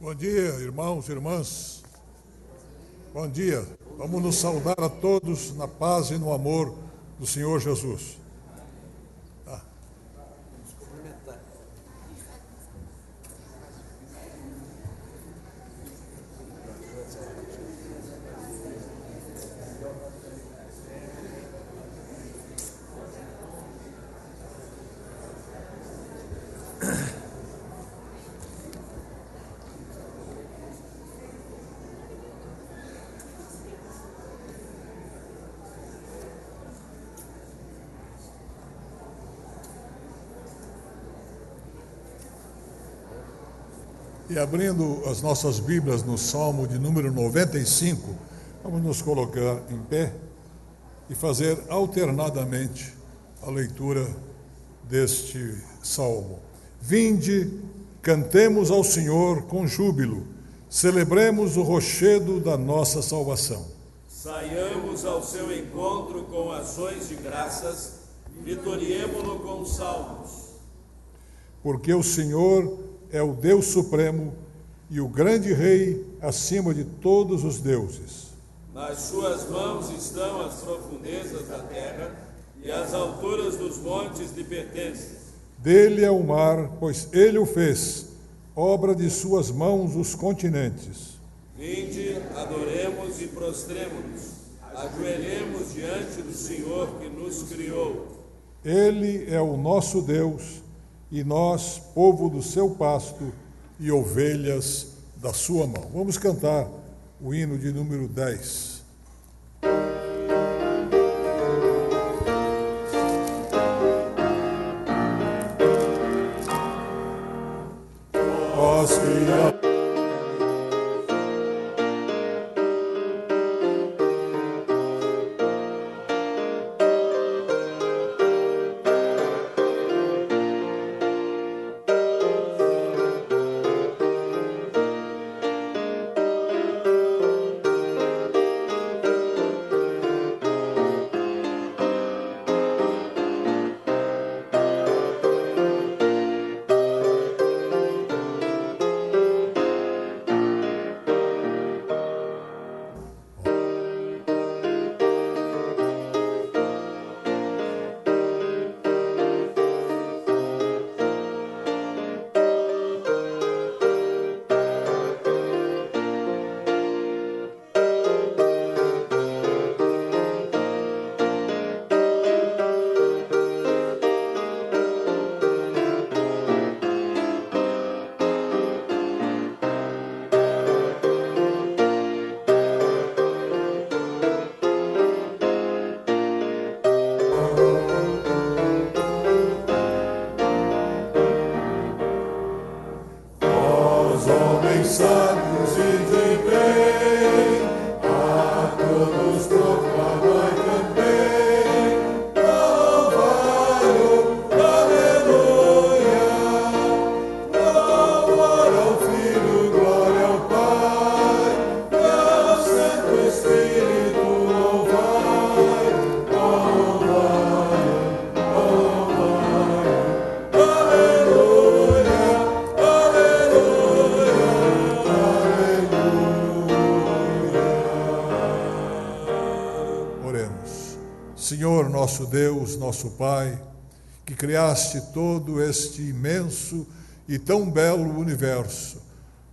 Bom dia, irmãos e irmãs. Bom dia. Vamos nos saudar a todos na paz e no amor do Senhor Jesus. Vamos cumprimentar. E abrindo as nossas Bíblias no Salmo de número 95, vamos nos colocar em pé e fazer alternadamente a leitura deste Salmo. Vinde, cantemos ao Senhor com júbilo, celebremos o rochedo da nossa salvação. Saiamos ao seu encontro com ações de graças, vitoriemo-lo com salmos. Porque o Senhor é o Deus Supremo e o grande Rei acima de todos os deuses. Nas suas mãos estão as profundezas da terra e as alturas dos montes lhe pertencem. Dele é o mar, pois ele o fez, obra de suas mãos os continentes. Vinde, adoremos e prostremo-nos, ajoelhemos diante do Senhor que nos criou. Ele é o nosso Deus, e nós, povo do seu pasto e ovelhas da sua mão. Vamos cantar o hino de número 10. Sábios e de bem, a todos proclamai também, louvai-o, aleluia, louvor ao Filho, glória ao Pai, e ao Santo Espírito, louvai, Senhor, nosso Deus, nosso Pai, que criaste todo este imenso e tão belo universo,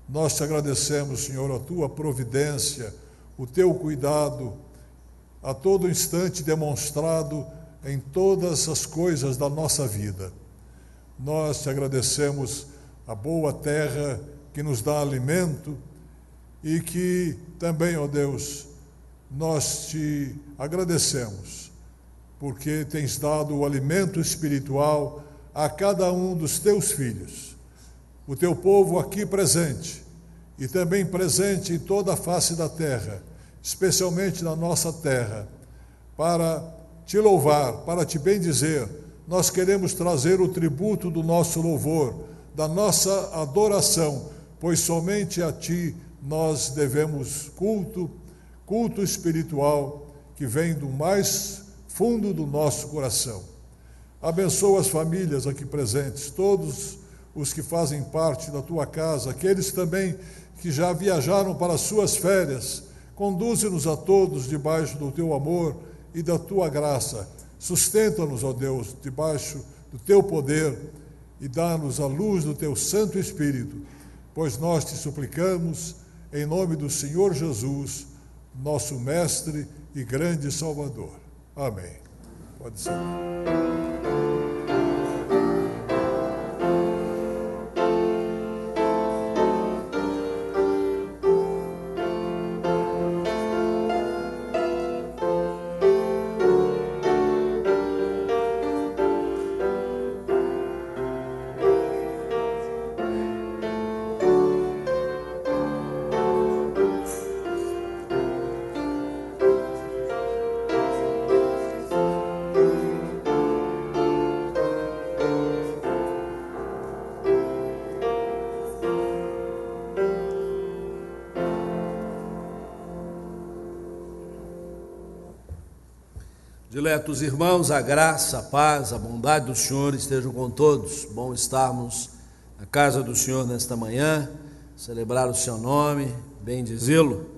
nós te agradecemos, Senhor, a tua providência, o teu cuidado, a todo instante demonstrado em todas as coisas da nossa vida. Nós te agradecemos a boa terra que nos dá alimento e que também, ó Deus, nós te agradecemos porque tens dado o alimento espiritual a cada um dos teus filhos, o teu povo aqui presente e também presente em toda a face da terra, especialmente na nossa terra, para te louvar, para te bendizer. Nós queremos trazer o tributo do nosso louvor, da nossa adoração, pois somente a ti nós devemos culto espiritual que vem do mais fundo do nosso coração. Abençoa as famílias aqui presentes, todos os que fazem parte da tua casa, aqueles também que já viajaram para as suas férias. Conduze-nos a todos debaixo do teu amor e da tua graça. Sustenta-nos, ó Deus, debaixo do teu poder e dá-nos a luz do teu Santo Espírito, pois nós te suplicamos em nome do Senhor Jesus, nosso Mestre e grande Salvador. Amém. Pode ser. Diletos irmãos, a graça, a paz, a bondade do Senhor estejam com todos. Bom estarmos na casa do Senhor nesta manhã, celebrar o seu nome, bendizê-lo,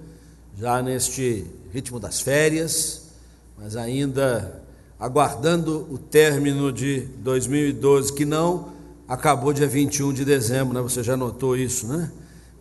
já neste ritmo das férias, mas ainda aguardando o término de 2012, que não acabou dia 21 de dezembro, né? Você já notou isso, né?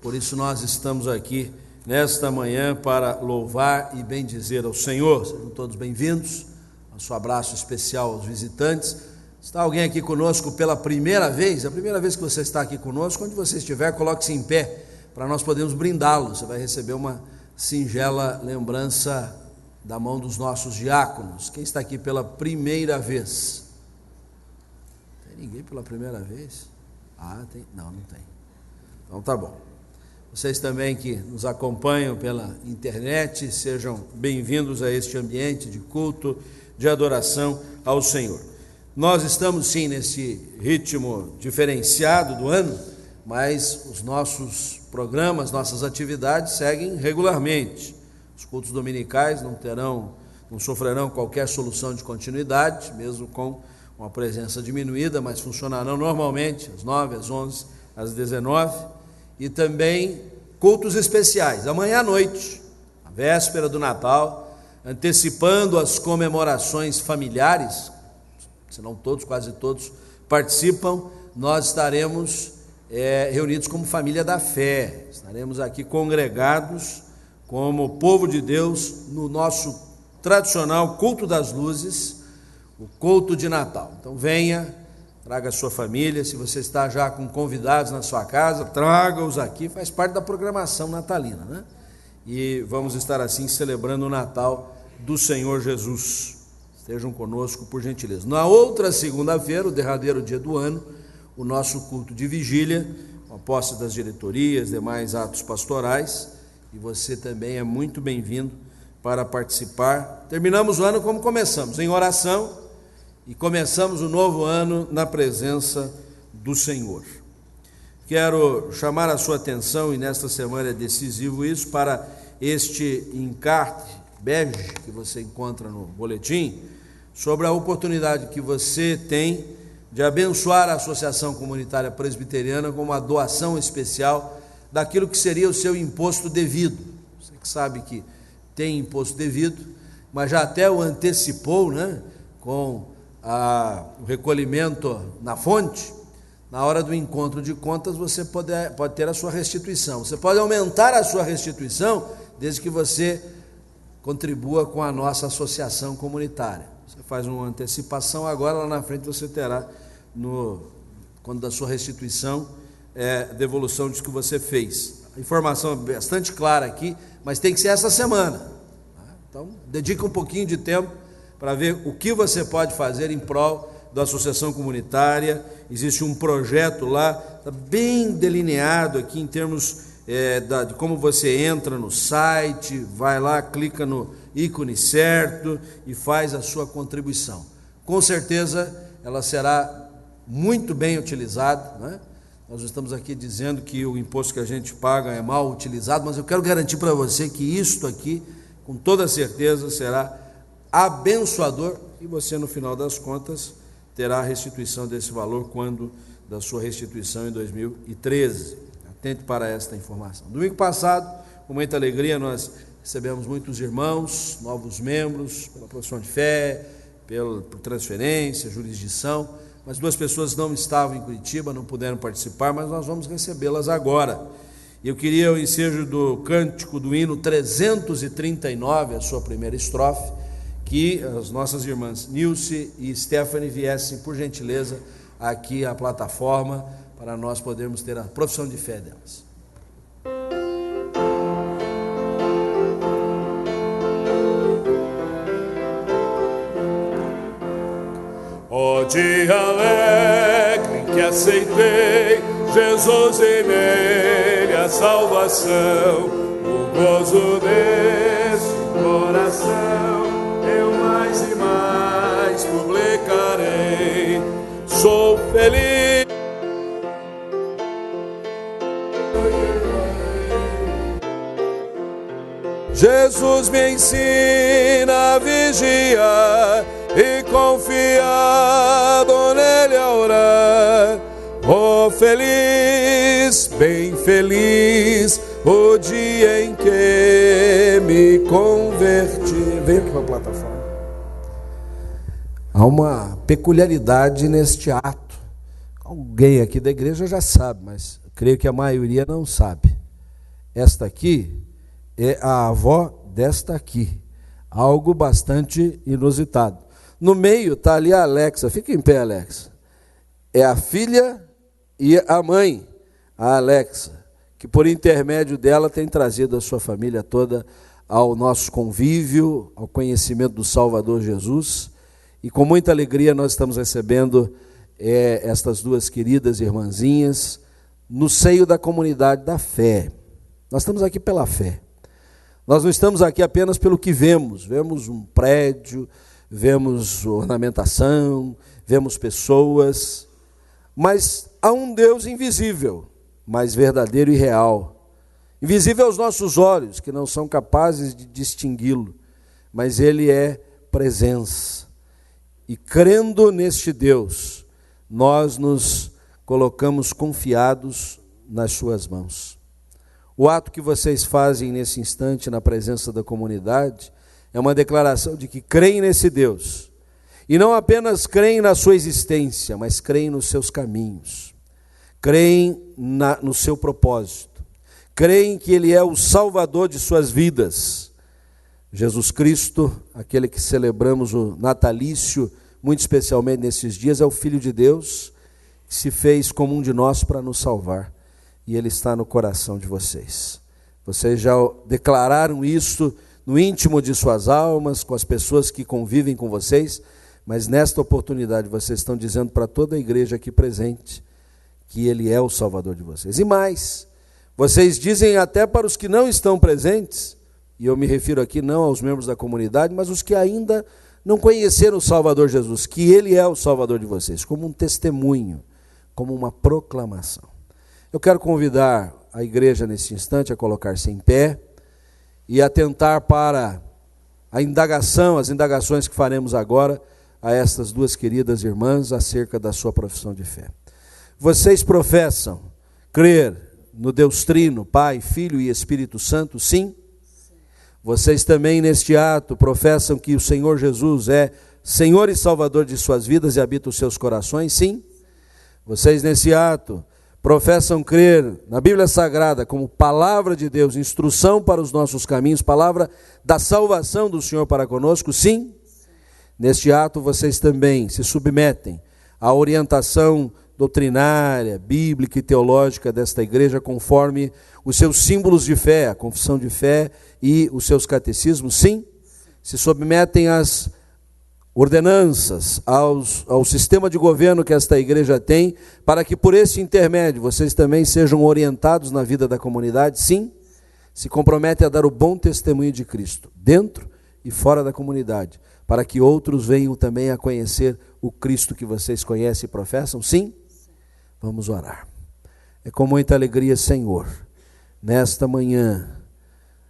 Por isso nós estamos aqui nesta manhã para louvar e bendizer ao Senhor. Sejam todos bem-vindos. Nosso abraço especial aos visitantes. Está alguém aqui conosco pela primeira vez? É a primeira vez que você está aqui conosco. Onde você estiver, coloque-se em pé para nós podermos brindá-lo. Você vai receber uma singela lembrança da mão dos nossos diáconos. Quem está aqui pela primeira vez? Tem ninguém pela primeira vez? Tem? Não tem. Então tá bom. Vocês também que nos acompanham pela internet, sejam bem-vindos a este ambiente de culto, de adoração ao Senhor. Nós estamos sim nesse ritmo diferenciado do ano, mas os nossos programas, nossas atividades seguem regularmente. Os cultos dominicais não sofrerão qualquer solução de continuidade, mesmo com uma presença diminuída, mas funcionarão normalmente às 9, às 11, às 19, e também cultos especiais, amanhã à noite, a véspera do Natal, antecipando as comemorações familiares, se não todos, quase todos participam. Nós estaremos reunidos como família da fé, estaremos aqui congregados como povo de Deus no nosso tradicional culto das luzes, o culto de Natal. Então venha, traga a sua família. Se você está já com convidados na sua casa, traga-os aqui, faz parte da programação natalina, né? E vamos estar assim celebrando o Natal do Senhor Jesus. Estejam conosco, por gentileza. Na outra segunda-feira, o derradeiro dia do ano, o nosso culto de vigília, com a posse das diretorias, demais atos pastorais, e você também é muito bem-vindo para participar. Terminamos o ano como começamos, em oração, e começamos o novo ano na presença do Senhor. Quero chamar a sua atenção, e nesta semana é decisivo isso, para este encarte bege que você encontra no boletim, sobre a oportunidade que você tem de abençoar a Associação Comunitária Presbiteriana com uma doação especial daquilo que seria o seu imposto devido. Você que sabe que tem imposto devido, mas já até o antecipou, né, com o recolhimento na fonte. Na hora do encontro de contas, você pode ter a sua restituição. Você pode aumentar a sua restituição, desde que você contribua com a nossa associação comunitária. Você faz uma antecipação, agora lá na frente você terá, quando da sua restituição, devolução disso que você fez. A informação é bastante clara aqui, mas tem que ser essa semana. Então, dedica um pouquinho de tempo para ver o que você pode fazer em prol da associação comunitária. Existe um projeto lá, está bem delineado aqui em termos de como você entra no site, vai lá, clica no ícone certo e faz a sua contribuição. Com certeza ela será muito bem utilizada, né? Nós estamos aqui dizendo que o imposto que a gente paga é mal utilizado, mas eu quero garantir para você que isto aqui, com toda certeza, será abençoador, e você, no final das contas, terá a restituição desse valor quando da sua restituição em 2013. Atente para esta informação. Domingo passado, com muita alegria, nós recebemos muitos irmãos, novos membros, pela profissão de fé, por transferência, jurisdição, mas 2 pessoas não estavam em Curitiba, não puderam participar, mas nós vamos recebê-las agora. Eu queria o ensejo do cântico do hino 339, a sua primeira estrofe, que as nossas irmãs Nilce e Stephanie viessem, por gentileza, aqui à plataforma, para nós podermos ter a profissão de fé delas. Ó dia alegre em que aceitei Jesus e nele a salvação, o gozo deste coração eu mais e mais publicarei. Sou feliz, Jesus me ensina a vigiar e confiado nele a orar. Oh, feliz, bem feliz, o dia em que me converti. Vem aqui para a plataforma. Há uma peculiaridade neste ato. Alguém aqui da igreja já sabe, mas creio que a maioria não sabe. Esta aqui é a avó desta aqui. Algo bastante inusitado. No meio está ali a Alexa. Fica em pé, Alexa. É a filha e a mãe, a Alexa, que por intermédio dela tem trazido a sua família toda ao nosso convívio, ao conhecimento do Salvador Jesus. E com muita alegria nós estamos recebendo estas 2 queridas irmãzinhas no seio da comunidade da fé. Nós estamos aqui pela fé. Nós não estamos aqui apenas pelo que vemos. Vemos um prédio, vemos ornamentação, vemos pessoas, mas há um Deus invisível, mas verdadeiro e real. Invisível aos nossos olhos, que não são capazes de distingui-lo, mas ele é presença. E crendo neste Deus, nós nos colocamos confiados nas suas mãos. O ato que vocês fazem nesse instante na presença da comunidade é uma declaração de que creem nesse Deus. E não apenas creem na sua existência, mas creem nos seus caminhos. Creem no seu propósito. Creem que Ele é o Salvador de suas vidas. Jesus Cristo, aquele que celebramos o natalício, muito especialmente nesses dias, é o Filho de Deus, que se fez como um de nós para nos salvar. E Ele está no coração de vocês. Vocês já declararam isso no íntimo de suas almas, com as pessoas que convivem com vocês, mas nesta oportunidade vocês estão dizendo para toda a igreja aqui presente que Ele é o Salvador de vocês. E mais, vocês dizem até para os que não estão presentes, e eu me refiro aqui não aos membros da comunidade, mas os que ainda não conheceram o Salvador Jesus, que Ele é o Salvador de vocês, como um testemunho, como uma proclamação. Eu quero convidar a igreja nesse instante a colocar-se em pé e atentar para a indagação, as indagações que faremos agora a estas 2 queridas irmãs acerca da sua profissão de fé. Vocês professam crer no Deus Trino, Pai, Filho e Espírito Santo, sim? Vocês também neste ato professam que o Senhor Jesus é Senhor e Salvador de suas vidas e habita os seus corações, sim? Vocês nesse ato professam crer na Bíblia Sagrada como palavra de Deus, instrução para os nossos caminhos, palavra da salvação do Senhor para conosco, sim? Neste ato vocês também se submetem à orientação doutrinária, bíblica e teológica desta igreja, conforme os seus símbolos de fé, a confissão de fé e os seus catecismos, sim? Se submetem às ordenanças, ao sistema de governo que esta igreja tem, para que por esse intermédio vocês também sejam orientados na vida da comunidade, sim? Se comprometem a dar o bom testemunho de Cristo, dentro e fora da comunidade, para que outros venham também a conhecer o Cristo que vocês conhecem e professam, sim? Vamos orar. É com muita alegria, Senhor, nesta manhã,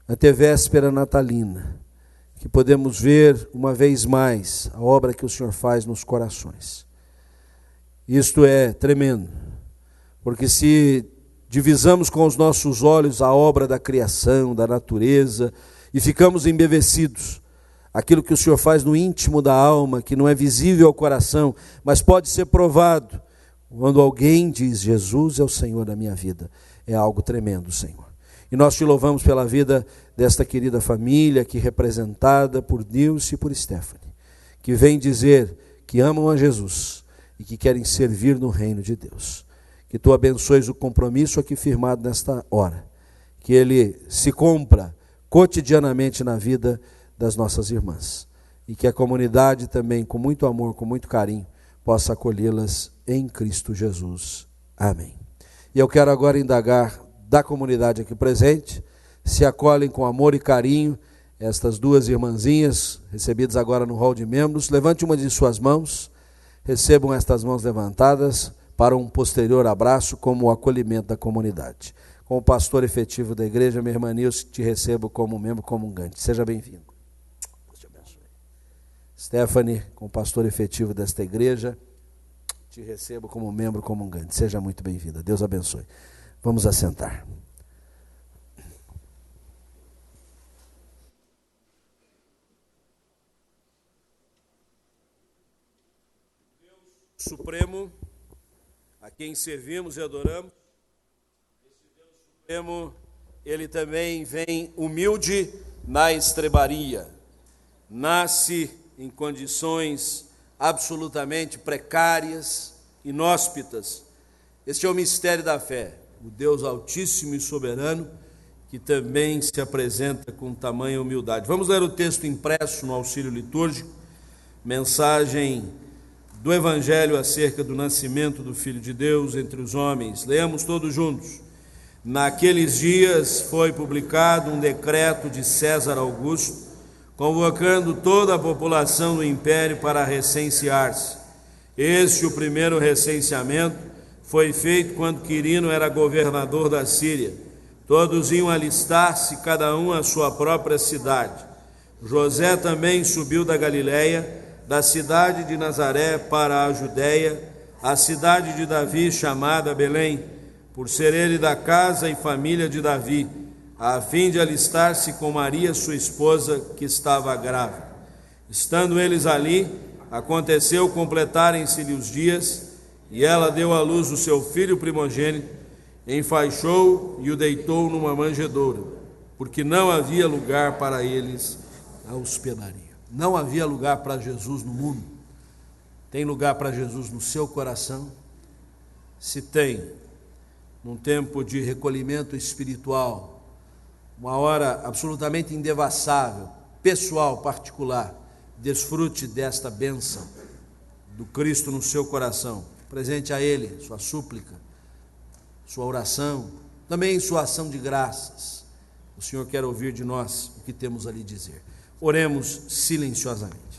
antevéspera natalina, que podemos ver uma vez mais a obra que o Senhor faz nos corações. Isto é tremendo. porque se divisamos com os nossos olhos a obra da criação, da natureza, e ficamos embevecidos, aquilo que o Senhor faz no íntimo da alma, que não é visível ao coração, mas pode ser provado, quando alguém diz, Jesus é o Senhor da minha vida, é algo tremendo, Senhor. E nós te louvamos pela vida desta querida família, aqui representada por Nilce e por Stephanie, que vem dizer que amam a Jesus e que querem servir no reino de Deus. Que tu abençoes o compromisso aqui firmado nesta hora, que ele se cumpra cotidianamente na vida das nossas irmãs, e que a comunidade também, com muito amor, com muito carinho, possa acolhê-las em Cristo Jesus. Amém. E eu quero agora indagar da comunidade aqui presente, se acolhem com amor e carinho estas duas irmãzinhas, recebidas agora no hall de membros. Levante uma de suas mãos, recebam estas mãos levantadas para um posterior abraço como o acolhimento da comunidade. Como pastor efetivo da igreja, minha irmã Nilce, te recebo como membro comungante. Seja bem-vindo. Deus te abençoe. Stephanie, como pastor efetivo desta igreja, te recebo como membro comungante. Seja muito bem-vinda. Deus abençoe. Vamos assentar. Deus Supremo, a quem servimos e adoramos, esse Deus Supremo, ele também vem humilde na estrebaria, nasce em condições absolutamente precárias, inóspitas. Este é o mistério da fé, o Deus Altíssimo e Soberano, que também se apresenta com tamanha humildade. Vamos ler o texto impresso no auxílio litúrgico, mensagem do Evangelho acerca do nascimento do Filho de Deus entre os homens. Leamos todos juntos. Naqueles dias foi publicado um decreto de César Augusto, convocando toda a população do império para recensear-se. Este, o primeiro recenseamento, foi feito quando Quirino era governador da Síria. Todos iam alistar-se, cada um à sua própria cidade. José também subiu da Galiléia, da cidade de Nazaré para a Judéia, a cidade de Davi, chamada Belém, por ser ele da casa e família de Davi, a fim de alistar-se com Maria, sua esposa, que estava grávida. Estando eles ali, aconteceu completarem-se-lhe os dias, e ela deu à luz o seu filho primogênito, enfaixou e o deitou numa manjedoura, porque não havia lugar para eles na hospedaria. Não havia lugar para Jesus no mundo. Tem lugar para Jesus no seu coração? Se tem, num tempo de recolhimento espiritual, uma hora absolutamente indevassável, pessoal, particular, desfrute desta bênção do Cristo no seu coração. Presente a Ele sua súplica, sua oração, também sua ação de graças. O Senhor quer ouvir de nós o que temos a lhe dizer. Oremos silenciosamente.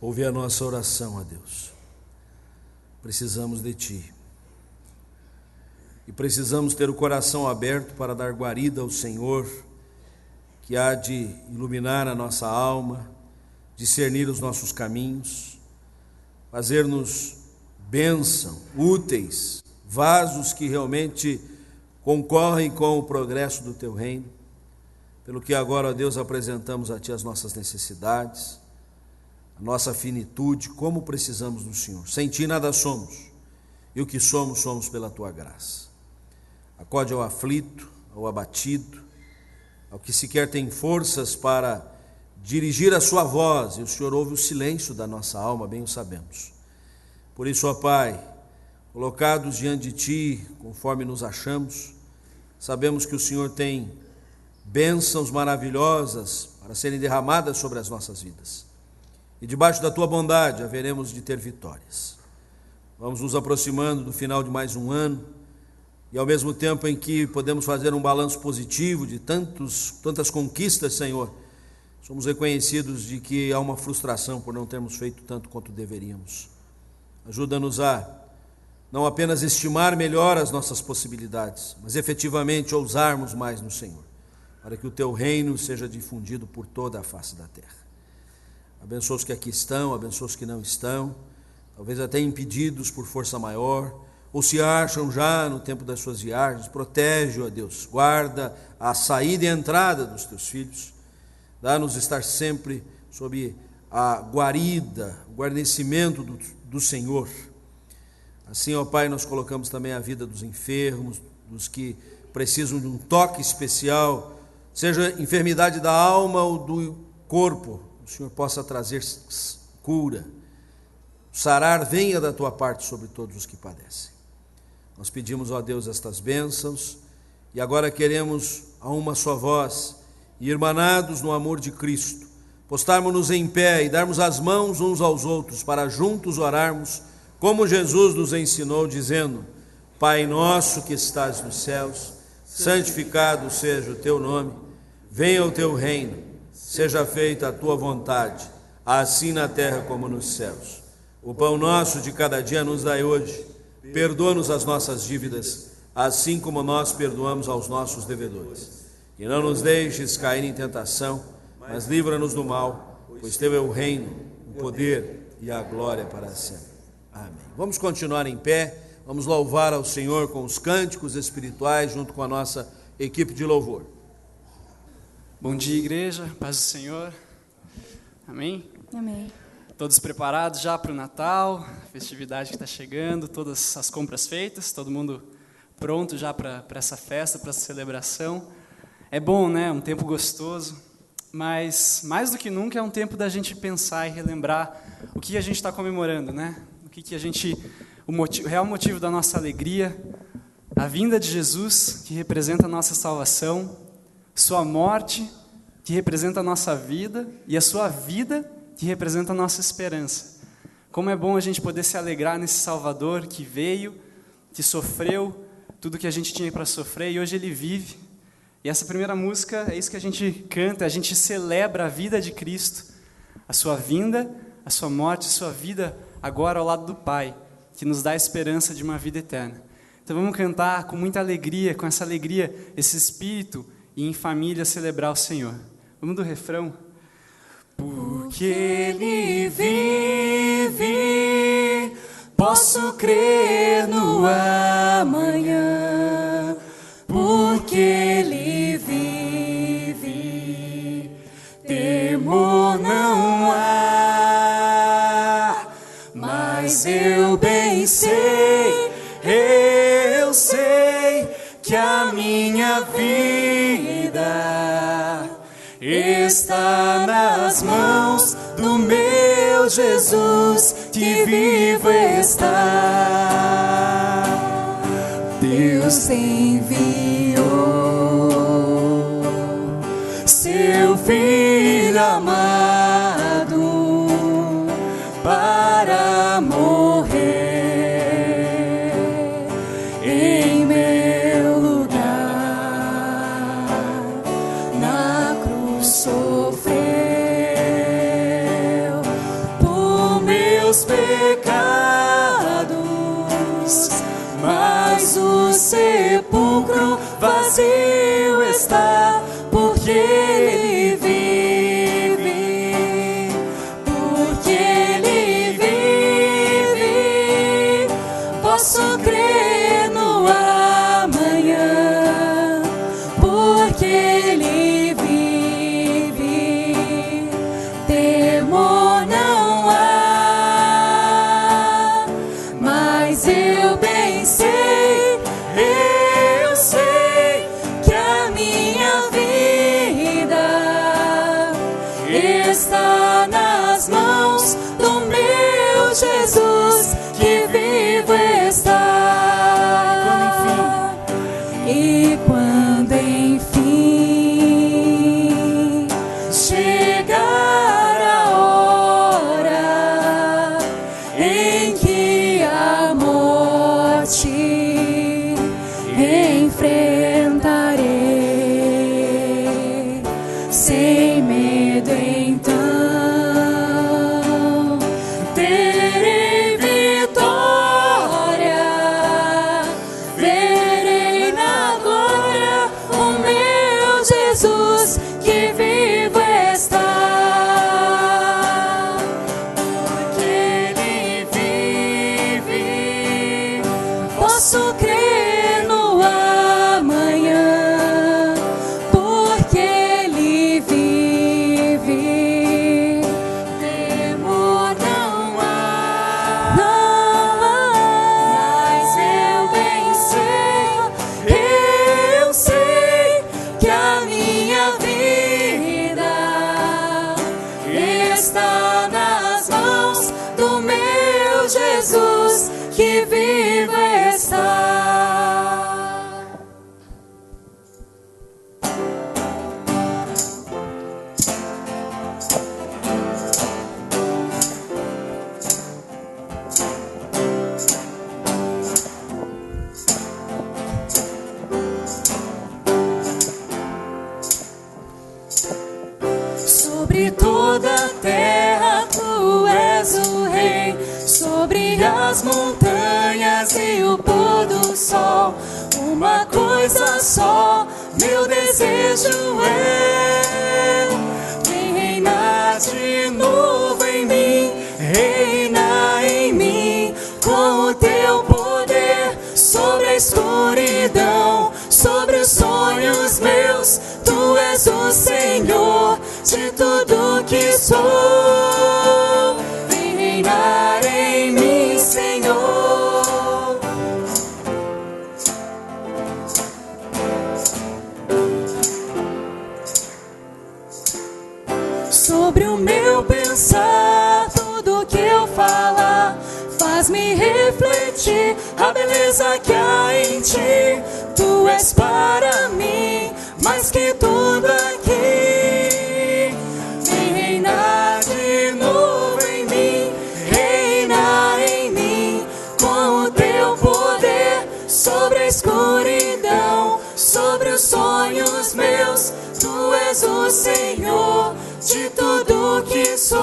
Ouve a nossa oração, a Deus. Precisamos de Ti. E precisamos ter o coração aberto para dar guarida ao Senhor, que há de iluminar a nossa alma, discernir os nossos caminhos, fazer-nos bênção, úteis, vasos que realmente concorrem com o progresso do Teu reino. Pelo que agora, ó Deus, apresentamos a Ti as nossas necessidades, a nossa finitude, como precisamos do Senhor. Sem Ti nada somos, e o que somos, somos pela Tua graça. acode ao aflito, ao abatido, ao que sequer tem forças para dirigir a sua voz, e o Senhor ouve o silêncio da nossa alma, bem o sabemos. Por isso, ó Pai, colocados diante de Ti, conforme nos achamos, sabemos que o Senhor tem bênçãos maravilhosas para serem derramadas sobre as nossas vidas. E debaixo da Tua bondade haveremos de ter vitórias. Vamos nos aproximando do final de mais um ano, e ao mesmo tempo em que podemos fazer um balanço positivo de tantas conquistas, Senhor, somos reconhecidos de que há uma frustração por não termos feito tanto quanto deveríamos. Ajuda-nos a não apenas estimar melhor as nossas possibilidades, mas efetivamente ousarmos mais no Senhor, para que o Teu reino seja difundido por toda a face da terra. Abençoa os que aqui estão, abençoa os que não estão, talvez até impedidos por força maior, ou se acham já no tempo das suas viagens. Protege, ó Deus, guarda a saída e a entrada dos Teus filhos, dá-nos estar sempre sob a guarida, o guarnecimento do Senhor. Assim, ó Pai, nós colocamos também a vida dos enfermos, dos que precisam de um toque especial, seja enfermidade da alma ou do corpo, o Senhor possa trazer cura. O sarar venha da Tua parte sobre todos os que padecem. Nós pedimos, ó Deus, estas bênçãos, e agora queremos a uma só voz, irmanados no amor de Cristo, postarmos-nos em pé e darmos as mãos uns aos outros para juntos orarmos, como Jesus nos ensinou, dizendo: Pai nosso que estás nos céus, santificado seja o Teu nome, venha o Teu reino, seja feita a Tua vontade, assim na terra como nos céus. O pão nosso de cada dia nos dai hoje, perdoa-nos as nossas dívidas, assim como nós perdoamos aos nossos devedores. E não nos deixes cair em tentação, mas livra-nos do mal, pois Teu é o reino, o poder e a glória para sempre. Amém. Vamos continuar em pé, vamos louvar ao Senhor com os cânticos espirituais, junto com a nossa equipe de louvor. Bom dia, igreja, paz do Senhor. Amém? Amém. Todos preparados já para o Natal, festividade que está chegando, todas as compras feitas, todo mundo pronto já para essa festa, para essa celebração. É bom, né? Um tempo gostoso, mas mais do que nunca é um tempo da gente pensar e relembrar o que a gente está comemorando, né? O real motivo da nossa alegria, a vinda de Jesus, que representa a nossa salvação, sua morte, que representa a nossa vida, e a sua vida, que representa a nossa esperança. Como é bom a gente poder se alegrar nesse Salvador que veio, que sofreu tudo que a gente tinha para sofrer, e hoje Ele vive. E essa primeira música é isso que a gente canta, a gente celebra a vida de Cristo, a sua vinda, a sua morte, a sua vida agora ao lado do Pai, que nos dá a esperança de uma vida eterna. Então vamos cantar com muita alegria, com essa alegria, esse espírito, e em família celebrar o Senhor. Vamos do refrão? Porque Ele vive, posso crer no amanhã. Porque Ele vive, temor não há. Mas eu bem sei, eu sei que a minha vida está nas mãos do meu Jesus, que vivo está. Deus enviou seu Filho amado para morrer em meu lugar. Na cruz sofreu por meus pecados, mas o sepulcro vazio está, porque Ele vive, porque Ele vive, posso crer no amanhã, porque Ele vive, temor não há, mas eu bem sei, eu sei posso crer no amanhã, porque Ele vive. Temor não há, mas eu bem sei que a minha vida está nas mãos do meu Jesus, que vivo está. Sobre toda a terra tu és o rei, sobre as montanhas e o pôr do sol. Uma coisa só, meu desejo é: vem reinar de novo em mim, reina em mim com o teu poder. Sobre a escuridão, sobre os sonhos meus, tu és o Senhor de tudo que sou. Vem reinar em mim, Senhor. Sobre o meu pensar, tudo que eu falar, faz-me refletir a beleza que há em ti. Tu és para mim mais que tudo aqui. Vem reinar de novo em mim, reina em mim com o teu poder. Sobre a escuridão, sobre os sonhos meus, tu és o Senhor de tudo que sou.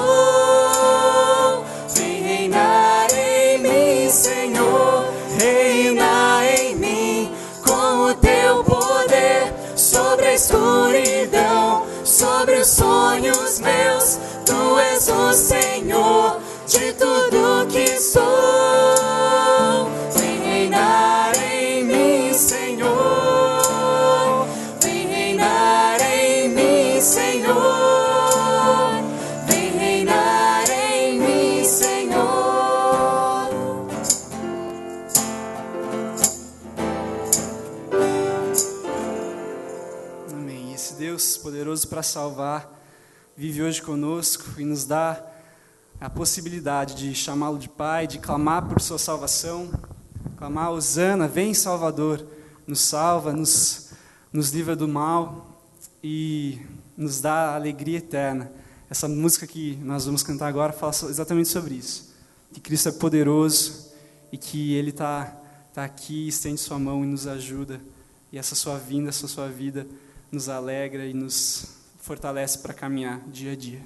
Vem reinar em mim, Senhor, reina em mim com o teu poder. Sobre a escuridão, sobre os sonhos meus, tu és o Senhor de tudo que sou. Vem reinar em mim, Senhor. Vem reinar em mim, Senhor. Vem reinar em mim, Senhor. Amém. Esse Deus poderoso para salvar vive hoje conosco e nos dá a possibilidade de chamá-lo de Pai, de clamar por sua salvação, clamar: Hosana, vem Salvador, nos salva, nos livra do mal e nos dá alegria eterna. Essa música que nós vamos cantar agora fala exatamente sobre isso, que Cristo é poderoso e que Ele está aqui, estende sua mão e nos ajuda, e essa sua vinda, essa sua vida nos alegra e nos fortalece para caminhar dia a dia.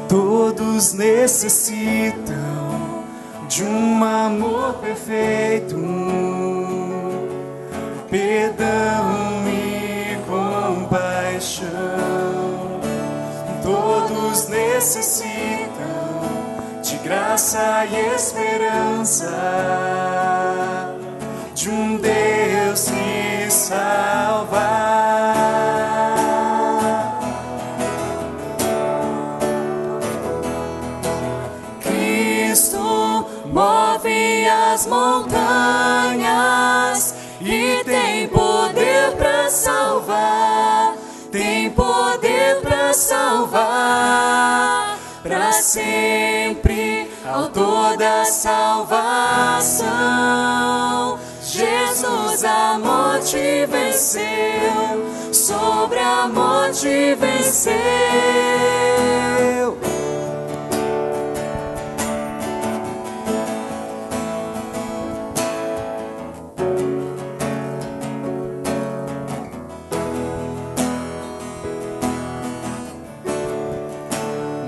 Todos necessitam de um amor perfeito, perdão e compaixão. Todos necessitam de graça e esperança, de um Deus que salva. Move as montanhas e tem poder para salvar, tem poder para salvar, para sempre, autor da salvação. Jesus a morte venceu, sobre a morte venceu.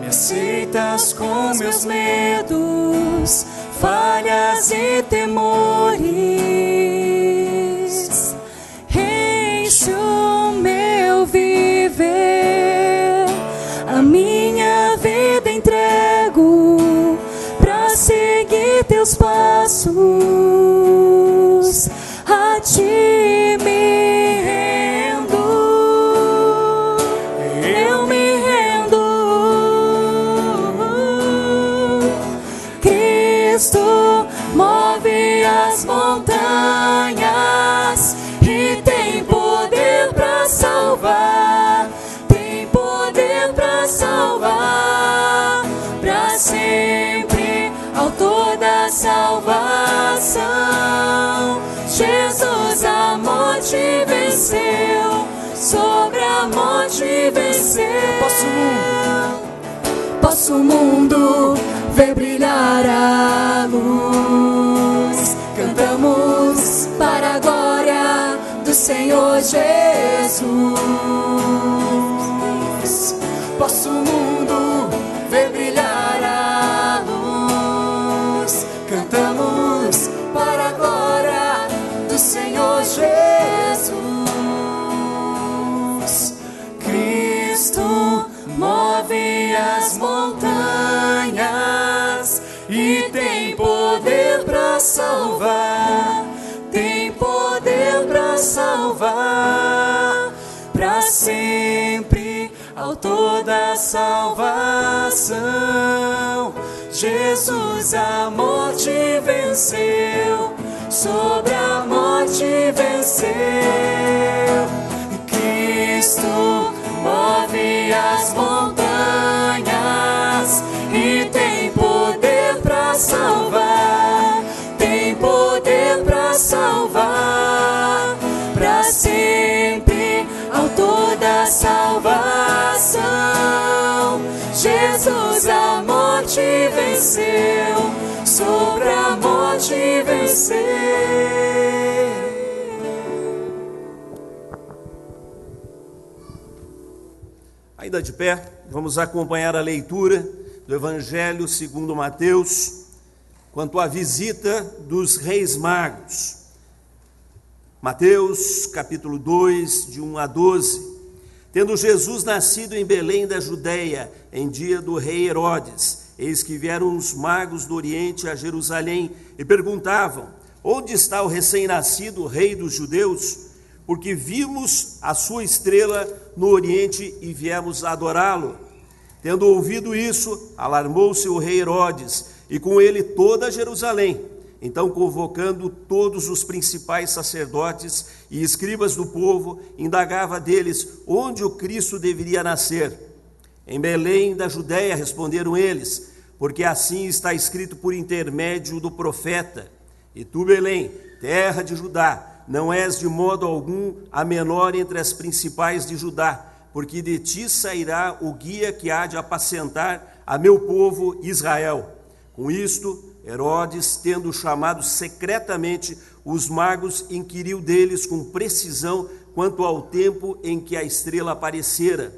Aceitas com meus medos, falhas e temores. Jesus, a ti me rendo, eu me rendo. Cristo move as montanhas e tem poder para salvar, tem poder para salvar, para sempre, autor da salvação. Jesus a morte venceu, sobre a morte venceu. Posso o mundo ver brilhar a luz. Cantamos para a glória do Senhor Jesus. Posso o mundo ver brilhar a luz. Cantamos para a glória do Senhor Jesus. Cristo move as montanhas e tem poder para salvar, tem poder para salvar, para sempre, autor da salvação. Jesus a morte venceu, sobre a morte venceu. Cristo move as montanhas e tem poder para salvar, tem poder para salvar, para sempre, autor da salvação. Jesus a morte venceu, sobre a morte venceu. Ainda de pé, vamos acompanhar a leitura do Evangelho segundo Mateus, quanto à visita dos Reis Magos. Mateus, capítulo 2, de 1 a 12. Tendo Jesus nascido em Belém da Judeia, em dia do rei Herodes, eis que vieram os magos do Oriente a Jerusalém e perguntavam: onde está o recém-nascido rei dos judeus? Porque vimos a sua estrela no Oriente e viemos adorá-lo. Tendo ouvido isso, alarmou-se o rei Herodes, e com ele toda Jerusalém. Então, convocando todos os principais sacerdotes e escribas do povo, indagava deles onde o Cristo deveria nascer. Em Belém da Judeia, responderam eles, porque assim está escrito por intermédio do profeta: e tu, Belém, terra de Judá, não és de modo algum a menor entre as principais de Judá, porque de ti sairá o guia que há de apacentar a meu povo Israel. Com isto, Herodes, tendo chamado secretamente os magos, inquiriu deles com precisão quanto ao tempo em que a estrela aparecera.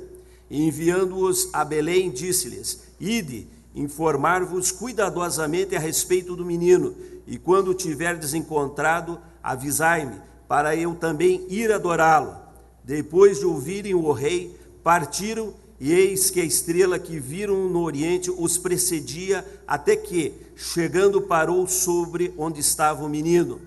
E enviando-os a Belém, disse-lhes: ide, informar-vos cuidadosamente a respeito do menino, e quando o tiverdes encontrado, avisai-me, para eu também ir adorá-lo. Depois de ouvirem o rei, partiram, e eis que a estrela que viram no Oriente os precedia, até que, chegando, parou sobre onde estava o menino.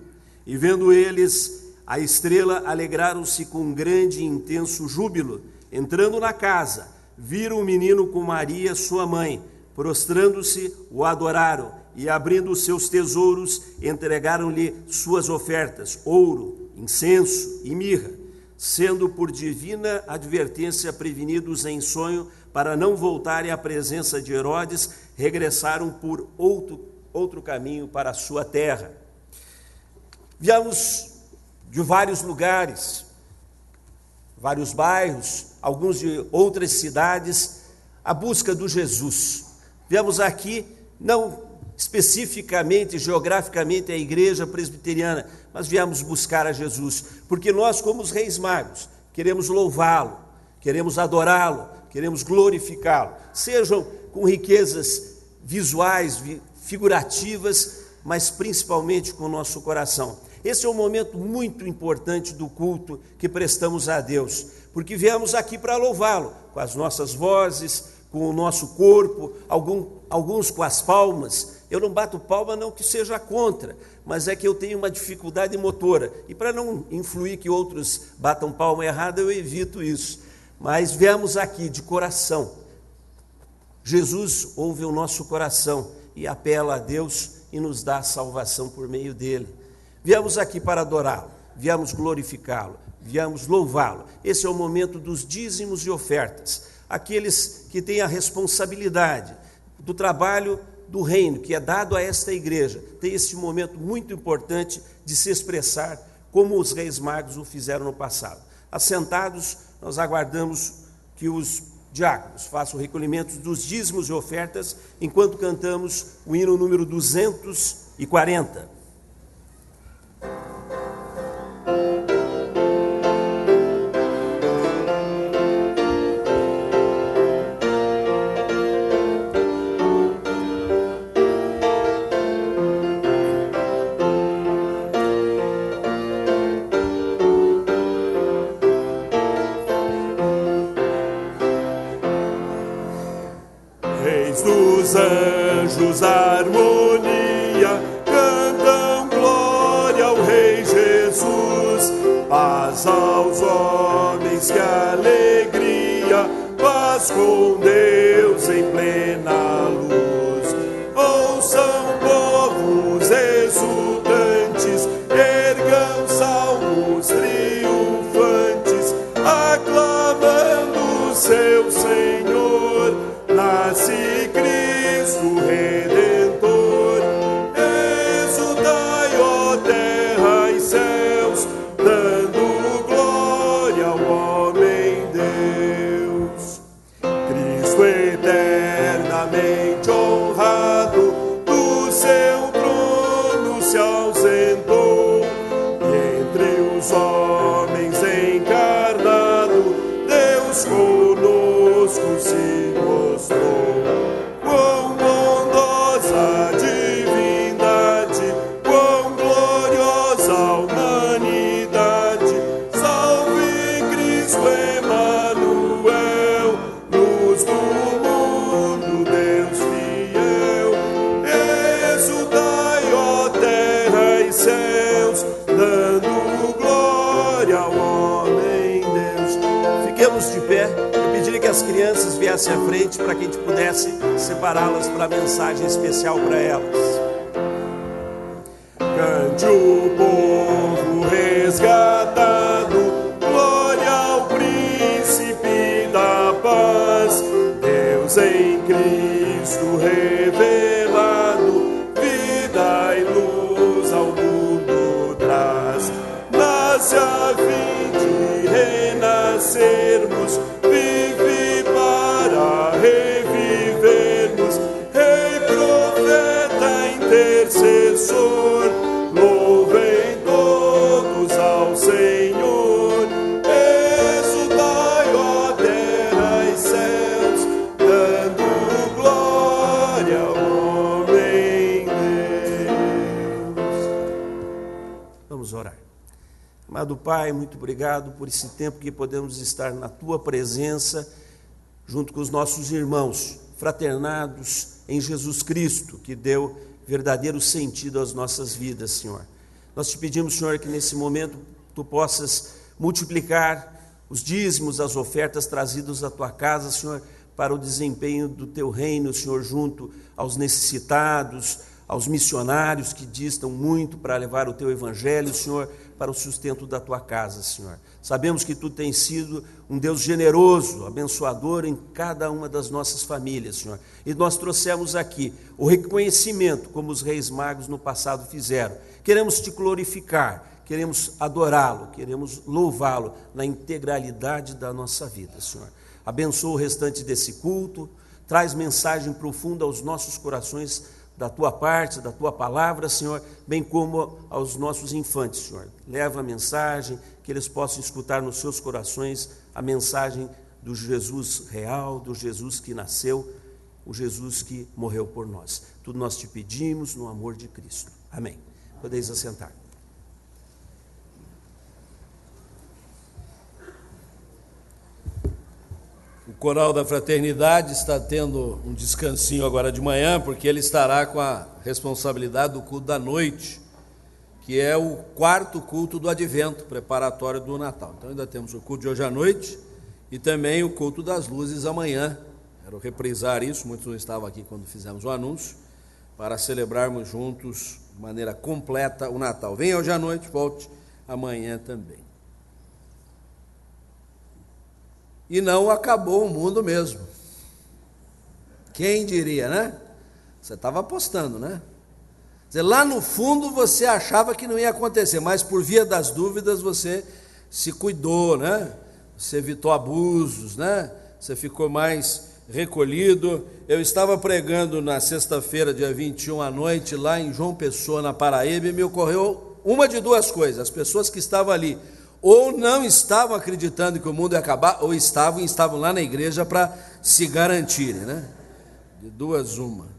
E vendo eles a estrela, alegraram-se com grande e intenso júbilo. Entrando na casa, viram o menino com Maria, sua mãe. Prostrando-se, o adoraram, e abrindo os seus tesouros, entregaram-lhe suas ofertas, ouro, incenso e mirra, sendo por divina advertência prevenidos em sonho, para não voltarem à presença de Herodes, regressaram por outro caminho para a sua terra. Viemos de vários lugares, vários bairros, alguns de outras cidades, à busca do Jesus. Viemos aqui, não especificamente, geograficamente, a igreja presbiteriana, mas viemos buscar a Jesus, porque nós, como os reis magos, queremos louvá-lo, queremos adorá-lo, queremos glorificá-lo, sejam com riquezas visuais, figurativas, mas principalmente com o nosso coração. Esse é um momento muito importante do culto que prestamos a Deus, porque viemos aqui para louvá-lo, com as nossas vozes, com o nosso corpo, alguns com as palmas. Eu não bato palma não que seja contra, mas é que eu tenho uma dificuldade motora. E para não influir que outros batam palma errada, eu evito isso. Mas viemos aqui de coração. Jesus ouve o nosso coração e apela a Deus e nos dá a salvação por meio dele. Viemos aqui para adorá-lo, viemos glorificá-lo, viemos louvá-lo. Esse é o momento dos dízimos e ofertas. Aqueles que têm a responsabilidade do trabalho do reino, que é dado a esta igreja, tem esse momento muito importante de se expressar como os reis magos o fizeram no passado. Assentados, nós aguardamos que os diáconos façam o recolhimento dos dízimos e ofertas, enquanto cantamos o hino número 240. Dos anjos a harmonia, cantam glória ao Rei Jesus. Paz aos homens, que alegria, paz com Deus em plena luz. Ouçam povos exultantes, ergam salmos triunfantes, aclamando seu Senhor. Nasce Cristo Redentor, exultai, ó terra e céus, dando glória ao homem Deus. Cristo eternamente honrado, do seu trono se ausentou, e entre os homens encarnado, Deus conosco se quão bondosa divindade, quão gloriosa humanidade. Salve Cristo Emanuel, luz do mundo, Deus fiel. Exultai, ó terra e céus, dando glória ao homem Deus. Fiquemos de pé. Que as crianças viessem à frente para que a gente pudesse separá-las para a mensagem especial para elas. Cante o povo resgatado, glória ao príncipe da paz. Deus em Cristo revelado, vida e luz ao mundo traz. Nasce a fim de renascermos, revivermos, Rei, profeta, intercessor, louvem todos ao Senhor. Exultai, ó terra e céus, dando glória ao homem Deus. Vamos orar. Amado Pai, muito obrigado por esse tempo que podemos estar na Tua presença, junto com os nossos irmãos, fraternados em Jesus Cristo, que deu verdadeiro sentido às nossas vidas, Senhor. Nós te pedimos, Senhor, que nesse momento Tu possas multiplicar os dízimos, as ofertas trazidas à Tua casa, Senhor, para o desempenho do Teu reino, Senhor, junto aos necessitados, aos missionários que distam muito para levar o Teu Evangelho, Senhor, para o sustento da Tua casa, Senhor. Sabemos que Tu tens sido um Deus generoso, abençoador em cada uma das nossas famílias, Senhor. E nós trouxemos aqui o reconhecimento, como os reis magos no passado fizeram. Queremos Te glorificar, queremos adorá-lo, queremos louvá-lo na integralidade da nossa vida, Senhor. Abençoa o restante desse culto, traz mensagem profunda aos nossos corações, da Tua parte, da Tua palavra, Senhor, bem como aos nossos infantes, Senhor. Leva a mensagem, que eles possam escutar nos seus corações a mensagem do Jesus real, do Jesus que nasceu, o Jesus que morreu por nós. Tudo nós Te pedimos no amor de Cristo. Amém. Podeis assentar. O Coral da Fraternidade está tendo um descansinho agora de manhã, porque ele estará com a responsabilidade do culto da noite, que é o quarto culto do Advento, preparatório do Natal. Então ainda temos o culto de hoje à noite e também o culto das luzes amanhã. Quero reprisar isso, muitos não estavam aqui quando fizemos o anúncio, para celebrarmos juntos de maneira completa o Natal. Venha hoje à noite, volte amanhã também. E não acabou o mundo mesmo. Quem diria, né? Você estava apostando, né? Quer dizer, lá no fundo você achava que não ia acontecer, mas por via das dúvidas você se cuidou, né? Você evitou abusos, né? Você ficou mais recolhido. Eu estava pregando na sexta-feira, dia 21 à noite, lá em João Pessoa, na Paraíba, e me ocorreu uma de duas coisas. As pessoas que estavam ali ou não estavam acreditando que o mundo ia acabar, ou estavam lá na igreja para se garantirem, né? De duas, uma.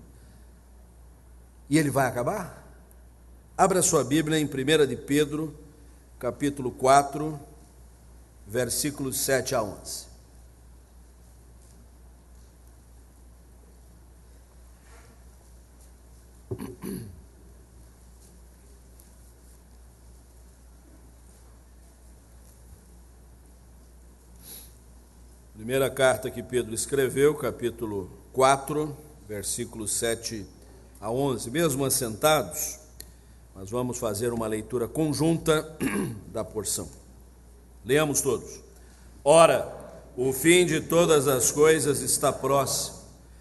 E ele vai acabar? Abra sua Bíblia em 1 de Pedro, capítulo 4, versículos 7 a 11. Primeira carta que Pedro escreveu, capítulo 4, versículos 7 a 11. Mesmo assentados, nós vamos fazer uma leitura conjunta da porção. Leamos todos. Ora, o fim de todas as coisas está próximo.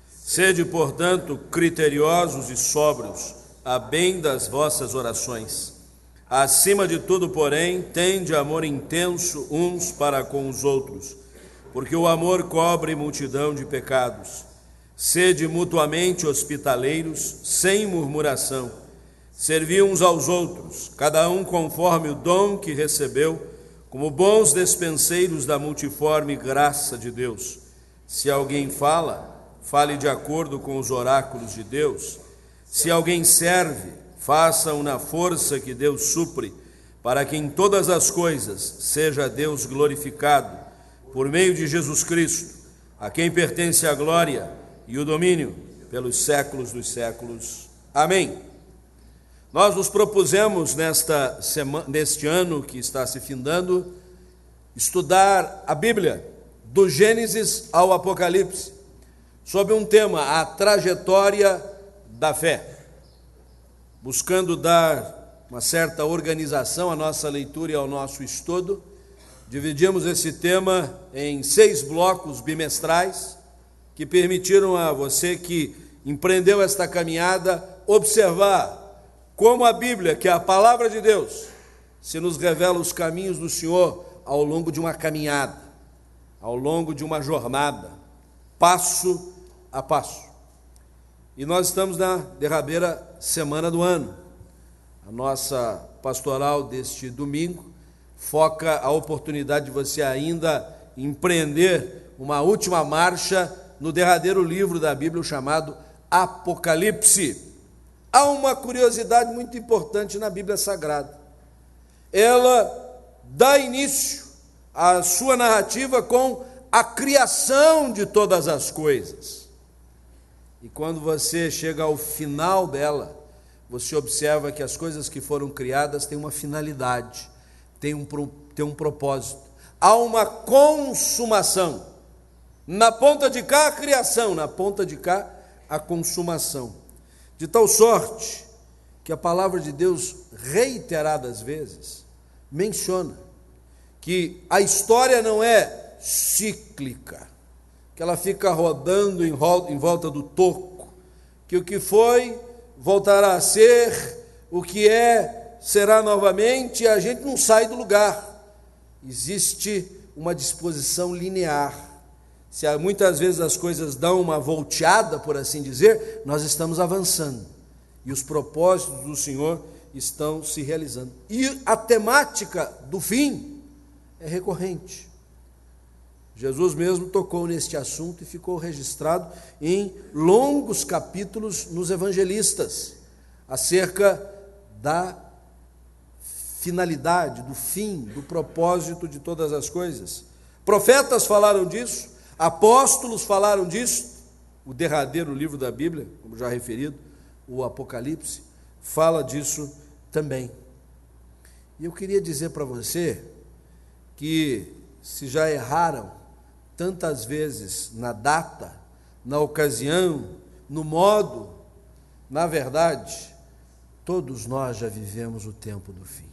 Sede, portanto, criteriosos e sóbrios, a bem das vossas orações. Acima de tudo, porém, tende amor intenso uns para com os outros, porque o amor cobre multidão de pecados. Sede mutuamente hospitaleiros, sem murmuração. Servi uns aos outros, cada um conforme o dom que recebeu, como bons despenseiros da multiforme graça de Deus. Se alguém fala, fale de acordo com os oráculos de Deus. Se alguém serve, faça-o na força que Deus supre, para que em todas as coisas seja Deus glorificado, por meio de Jesus Cristo, a quem pertence a glória e o domínio pelos séculos dos séculos. Amém. Nós nos propusemos neste ano que está se findando, estudar a Bíblia, do Gênesis ao Apocalipse, sob um tema, a trajetória da fé, buscando dar uma certa organização à nossa leitura e ao nosso estudo. Dividimos esse tema em 6 blocos bimestrais, que permitiram a você que empreendeu esta caminhada observar como a Bíblia, que é a palavra de Deus, se nos revela os caminhos do Senhor ao longo de uma caminhada, ao longo de uma jornada, passo a passo. E nós estamos na derradeira semana do ano. A nossa pastoral deste domingo foca a oportunidade de você ainda empreender uma última marcha no derradeiro livro da Bíblia, chamado Apocalipse. Há uma curiosidade muito importante na Bíblia Sagrada. Ela dá início à sua narrativa com a criação de todas as coisas. E quando você chega ao final dela, você observa que as coisas que foram criadas têm uma finalidade, tem um propósito. Há uma consumação. Na ponta de cá a criação, na ponta de cá a consumação. De tal sorte que a palavra de Deus, reiteradas vezes, menciona que a história não é cíclica, que ela fica rodando em volta do toco, que o que foi voltará a ser, o que é será novamente, e a gente não sai do lugar. Existe uma disposição linear. Se muitas vezes as coisas dão uma volteada, por assim dizer, nós estamos avançando. E os propósitos do Senhor estão se realizando. E a temática do fim é recorrente. Jesus mesmo tocou neste assunto e ficou registrado em longos capítulos nos evangelistas, acerca da finalidade, do fim, do propósito de todas as coisas. Profetas falaram disso. apóstolos falaram disso, o derradeiro livro da Bíblia, como já referido, o Apocalipse, fala disso também. E eu queria dizer para você que, se já erraram tantas vezes na data, na ocasião, no modo, na verdade, todos nós já vivemos o tempo do fim.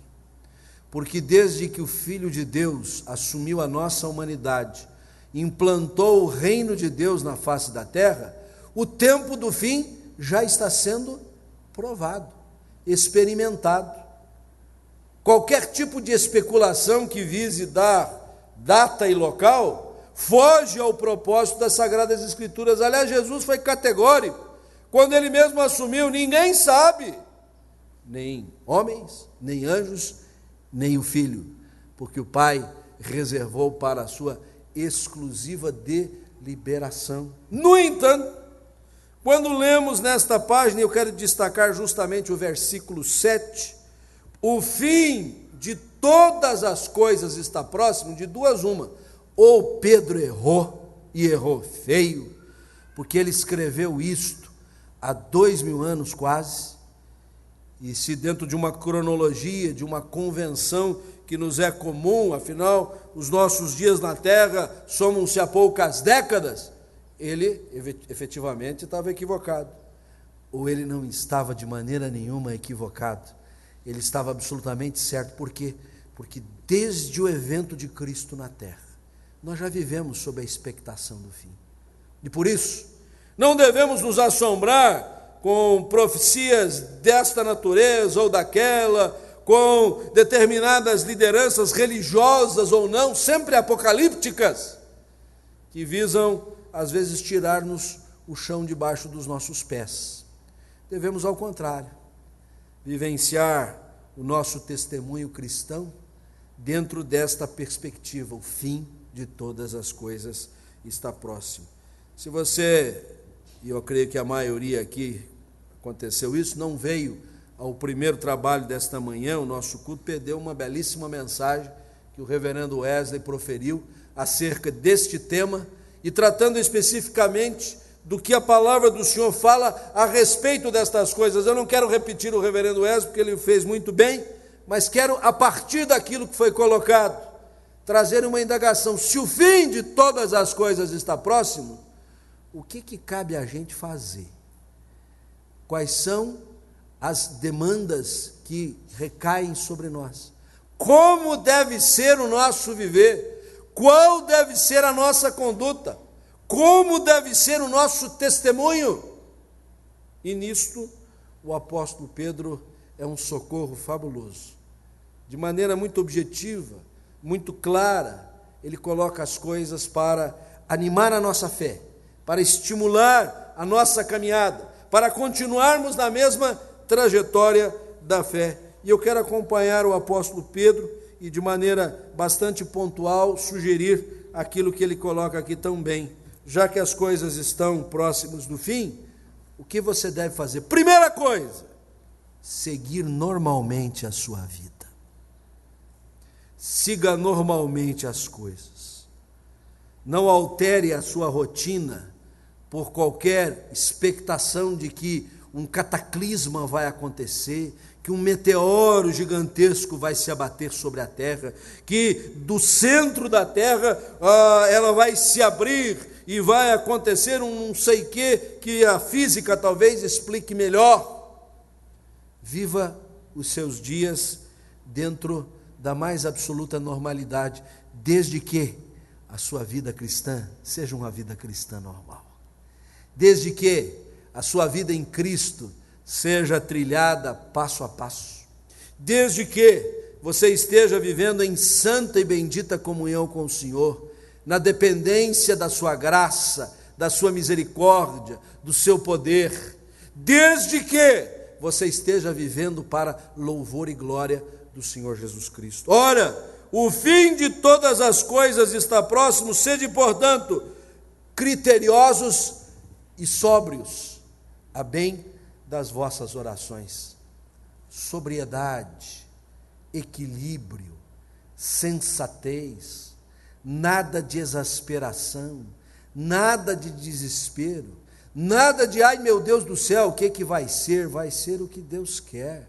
Porque desde que o Filho de Deus assumiu a nossa humanidade, implantou o reino de Deus na face da terra, o tempo do fim já está sendo provado, experimentado. Qualquer tipo de especulação que vise dar data e local foge ao propósito das Sagradas Escrituras. Aliás, Jesus foi categórico quando ele mesmo assumiu: ninguém sabe, nem homens, nem anjos, nem o Filho, porque o Pai reservou para a sua exclusiva deliberação. No entanto, quando lemos nesta página, eu quero destacar justamente o versículo 7, o fim de todas as coisas está próximo, de duas uma: ou Pedro errou, e errou feio, porque ele escreveu isto há 2000 anos quase, e se dentro de uma cronologia, de uma convenção que nos é comum, afinal, os nossos dias na Terra somam-se a poucas décadas, ele efetivamente estava equivocado. Ou ele não estava de maneira nenhuma equivocado, ele estava absolutamente certo. Por quê? Porque desde o evento de Cristo na Terra, nós já vivemos sob a expectação do fim. E por isso, não devemos nos assombrar com profecias desta natureza ou daquela, com determinadas lideranças religiosas ou não, sempre apocalípticas, que visam, às vezes, tirar-nos o chão debaixo dos nossos pés. Devemos, ao contrário, vivenciar o nosso testemunho cristão dentro desta perspectiva: o fim de todas as coisas está próximo. Se você, e eu creio que a maioria aqui aconteceu isso, não veio ao primeiro trabalho desta manhã, o nosso culto, perdeu uma belíssima mensagem que o reverendo Wesley proferiu acerca deste tema, e tratando especificamente do que a palavra do Senhor fala a respeito destas coisas. Eu não quero repetir o reverendo Wesley, porque ele fez muito bem, mas quero, a partir daquilo que foi colocado, trazer uma indagação: se o fim de todas as coisas está próximo, o que cabe a gente fazer? Quais são as demandas que recaem sobre nós? Como deve ser o nosso viver? Qual deve ser a nossa conduta? Como deve ser o nosso testemunho? E nisto, o apóstolo Pedro é um socorro fabuloso. De maneira muito objetiva, muito clara, ele coloca as coisas para animar a nossa fé, para estimular a nossa caminhada, para continuarmos na mesma trajetória da fé. E eu quero acompanhar o apóstolo Pedro e, de maneira bastante pontual, sugerir aquilo que ele coloca aqui tão bem. Já que as coisas estão próximas do fim, o que você deve fazer? Primeira coisa, seguir normalmente a sua vida. Siga normalmente as coisas. Não altere a sua rotina por qualquer expectação de que um cataclisma vai acontecer, que um meteoro gigantesco vai se abater sobre a terra, que do centro da terra ela vai se abrir e vai acontecer um não sei que a física talvez explique melhor. Viva os seus dias dentro da mais absoluta normalidade, desde que a sua vida cristã seja uma vida cristã normal. Desde que a sua vida em Cristo seja trilhada passo a passo. Desde que você esteja vivendo em santa e bendita comunhão com o Senhor, na dependência da sua graça, da sua misericórdia, do seu poder. Desde que você esteja vivendo para louvor e glória do Senhor Jesus Cristo. Ora, o fim de todas as coisas está próximo. Sede, portanto, criteriosos e sóbrios, a bem das vossas orações. Sobriedade, equilíbrio, sensatez, nada de exasperação, nada de desespero, nada de, ai meu Deus do céu, o que vai ser? Vai ser o que Deus quer.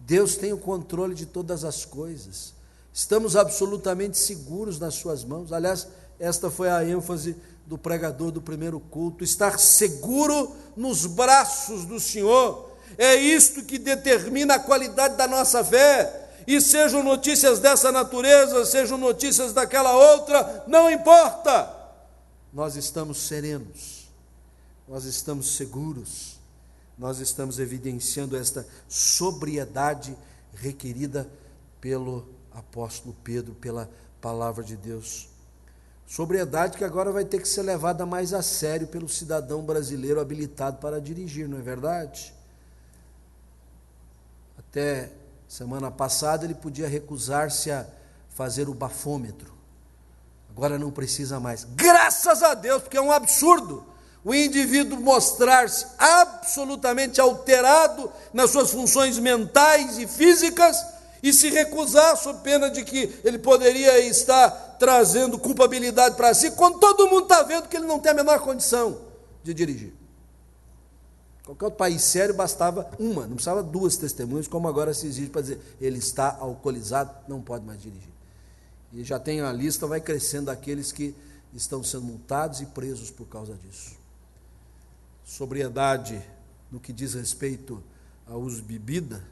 Deus tem o controle de todas as coisas. Estamos absolutamente seguros nas suas mãos. Aliás, esta foi a ênfase do pregador do primeiro culto, estar seguro nos braços do Senhor. É isto que determina a qualidade da nossa fé. E sejam notícias dessa natureza, sejam notícias daquela outra, não importa. Nós estamos serenos, nós estamos seguros, nós estamos evidenciando esta sobriedade requerida pelo apóstolo Pedro, pela palavra de Deus. Sobriedade que agora vai ter que ser levada mais a sério pelo cidadão brasileiro habilitado para dirigir, não é verdade? Até semana passada ele podia recusar-se a fazer o bafômetro. Agora não precisa mais. Graças a Deus, porque é um absurdo o indivíduo mostrar-se absolutamente alterado nas suas funções mentais e físicas e se recusar sob pena de que ele poderia estar trazendo culpabilidade para si, quando todo mundo está vendo que ele não tem a menor condição de dirigir. Qualquer outro país sério bastava uma, não precisava duas testemunhas, como agora se exige para dizer, ele está alcoolizado, não pode mais dirigir. E já tem a lista, vai crescendo aqueles que estão sendo multados e presos por causa disso. Sobriedade no que diz respeito ao uso de bebida,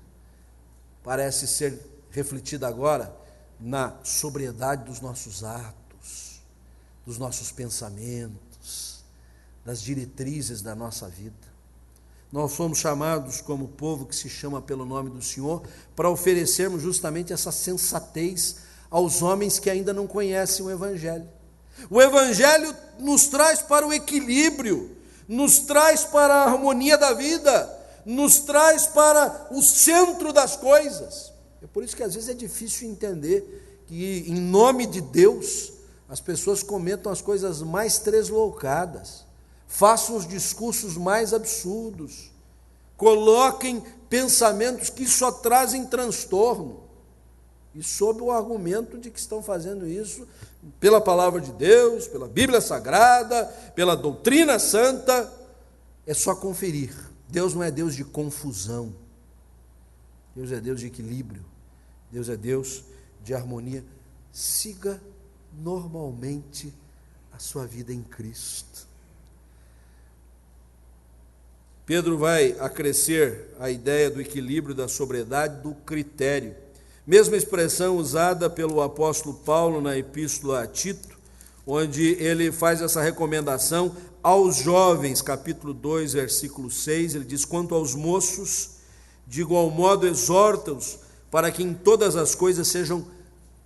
parece ser refletida agora na sobriedade dos nossos atos, dos nossos pensamentos, das diretrizes da nossa vida. Nós fomos chamados como povo que se chama pelo nome do Senhor para oferecermos justamente essa sensatez aos homens que ainda não conhecem o Evangelho. O Evangelho nos traz para o equilíbrio, nos traz para a harmonia da vida, nos traz para o centro das coisas. É por isso que às vezes é difícil entender que em nome de Deus as pessoas cometam as coisas mais tresloucadas, façam os discursos mais absurdos, coloquem pensamentos que só trazem transtorno, e sob o argumento de que estão fazendo isso pela palavra de Deus, pela Bíblia Sagrada, pela doutrina santa. É só conferir. Deus não é Deus de confusão, Deus é Deus de equilíbrio, Deus é Deus de harmonia. Siga normalmente a sua vida em Cristo. Pedro vai acrescer a ideia do equilíbrio, da sobriedade, do critério. Mesma expressão usada pelo apóstolo Paulo na epístola a Tito, onde ele faz essa recomendação aos jovens, capítulo 2, versículo 6, ele diz, quanto aos moços, de igual modo exorta-os, para que em todas as coisas sejam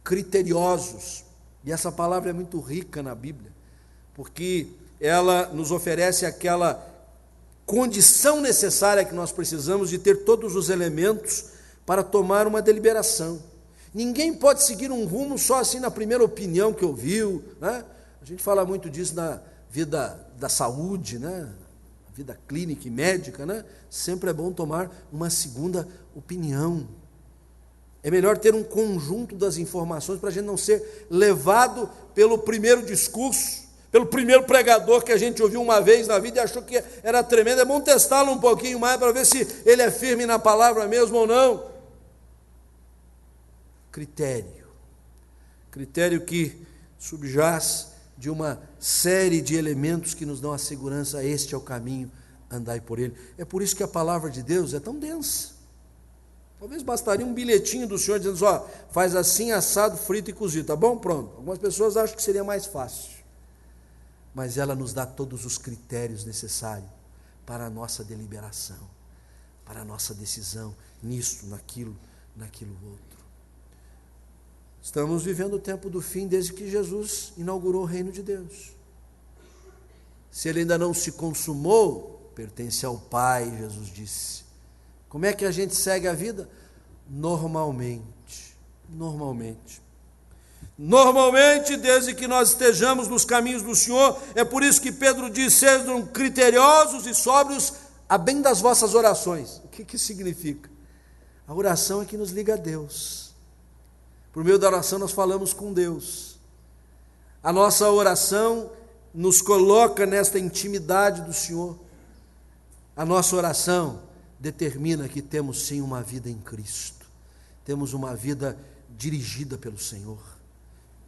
criteriosos. E essa palavra é muito rica na Bíblia, porque ela nos oferece aquela condição necessária que nós precisamos de ter todos os elementos para tomar uma deliberação. Ninguém pode seguir um rumo só assim na primeira opinião que ouviu, né? A gente fala muito disso na vida da saúde, né? Na vida clínica e médica, né? Sempre é bom tomar uma segunda opinião. É melhor ter um conjunto das informações para a gente não ser levado pelo primeiro discurso, pelo primeiro pregador que a gente ouviu uma vez na vida e achou que era tremendo. É bom testá-lo um pouquinho mais para ver se ele é firme na palavra mesmo ou não. Critério que subjaz de uma série de elementos que nos dão a segurança, este é o caminho, andai por ele. É por isso que a palavra de Deus é tão densa. Talvez bastaria um bilhetinho do Senhor dizendo, ó, faz assim, assado, frito e cozido, tá bom? Pronto. Algumas pessoas acham que seria mais fácil, mas ela nos dá todos os critérios necessários para a nossa deliberação, para a nossa decisão, nisto, naquilo outro. Estamos vivendo o tempo do fim desde que Jesus inaugurou o reino de Deus. Se ele ainda não se consumou, pertence ao Pai, Jesus disse. Como é que a gente segue a vida? Normalmente, desde que nós estejamos nos caminhos do Senhor. É por isso que Pedro diz, sejam criteriosos e sóbrios a bem das vossas orações. O que significa? A oração é que nos liga a Deus. Por meio da oração nós falamos com Deus. A nossa oração nos coloca nesta intimidade do Senhor. A nossa oração determina que temos sim uma vida em Cristo, temos uma vida dirigida pelo Senhor.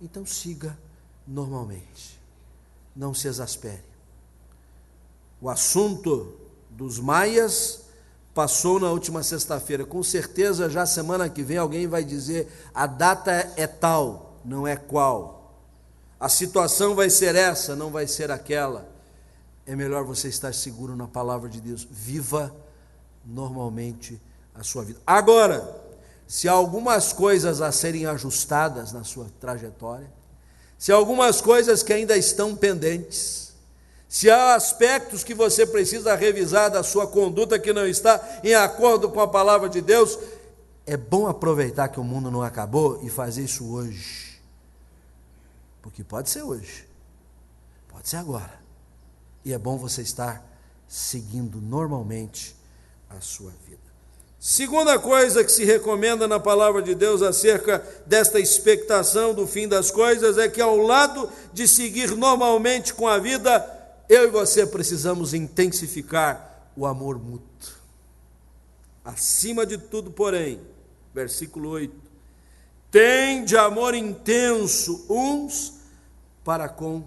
Então siga normalmente, não se exaspere. O assunto dos maias passou na última sexta-feira, com certeza já semana que vem alguém vai dizer: a data é tal, não é qual, a situação vai ser essa, não vai ser aquela. É melhor você estar seguro na palavra de Deus. Viva normalmente a sua vida. Agora, se há algumas coisas a serem ajustadas na sua trajetória, se há algumas coisas que ainda estão pendentes, se há aspectos que você precisa revisar da sua conduta que não está em acordo com a palavra de Deus, é bom aproveitar que o mundo não acabou e fazer isso hoje. Porque pode ser hoje, pode ser agora. E é bom você estar seguindo normalmente a sua vida. Segunda coisa que se recomenda na palavra de Deus acerca desta expectação do fim das coisas é que, ao lado de seguir normalmente com a vida, eu e você precisamos intensificar o amor mútuo. Acima de tudo, porém, versículo 8: tende amor intenso uns para com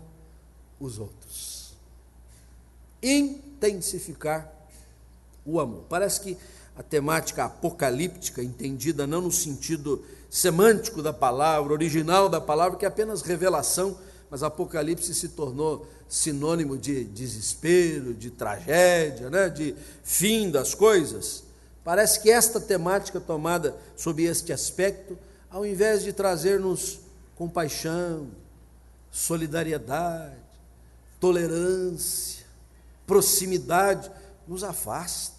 os outros. Intensificar o amor. Parece que a temática apocalíptica, entendida não no sentido semântico da palavra, original da palavra, que é apenas revelação, mas Apocalipse se tornou sinônimo de desespero, de tragédia, né? De fim das coisas. Parece que esta temática tomada sob este aspecto, ao invés de trazer-nos compaixão, solidariedade, tolerância, proximidade, nos afasta,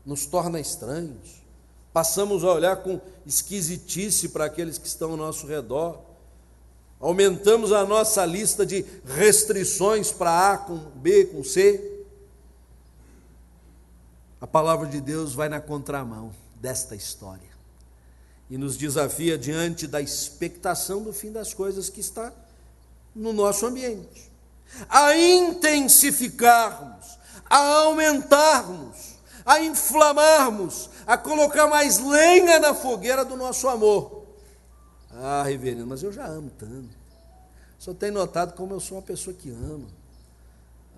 nos torna estranhos, passamos a olhar com esquisitice para aqueles que estão ao nosso redor, aumentamos a nossa lista de restrições para A com B com C. A palavra de Deus vai na contramão desta história e nos desafia diante da expectação do fim das coisas que está no nosso ambiente, a intensificarmos, a aumentarmos, a inflamarmos, a colocar mais lenha na fogueira do nosso amor. Ah, reverendo, mas eu já amo tanto. Só tenho notado como eu sou uma pessoa que ama.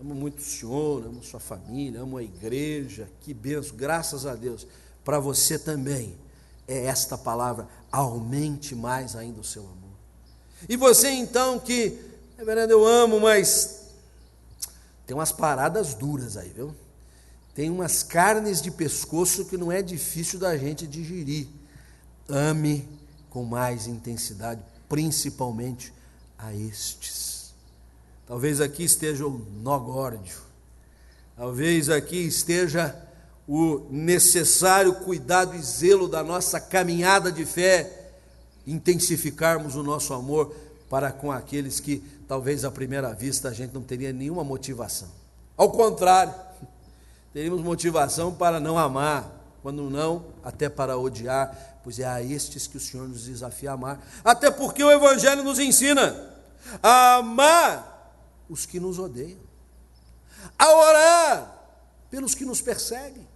Amo muito o senhor, amo sua família, amo a igreja. Que benção, graças a Deus. Para você também é esta palavra: aumente mais ainda o seu amor. E você então que, reverendo, eu amo, mas tem umas paradas duras aí, viu? Tem umas carnes de pescoço que não é difícil da gente digerir. Ame com mais intensidade, principalmente a estes. Talvez aqui esteja o nó górdio, talvez aqui esteja o necessário cuidado e zelo da nossa caminhada de fé, intensificarmos o nosso amor para com aqueles que talvez à primeira vista a gente não teria nenhuma motivação. Ao contrário, teríamos motivação para não amar, quando não, até para odiar, pois é a estes que o Senhor nos desafia a amar. Até porque o Evangelho nos ensina a amar os que nos odeiam, a orar pelos que nos perseguem,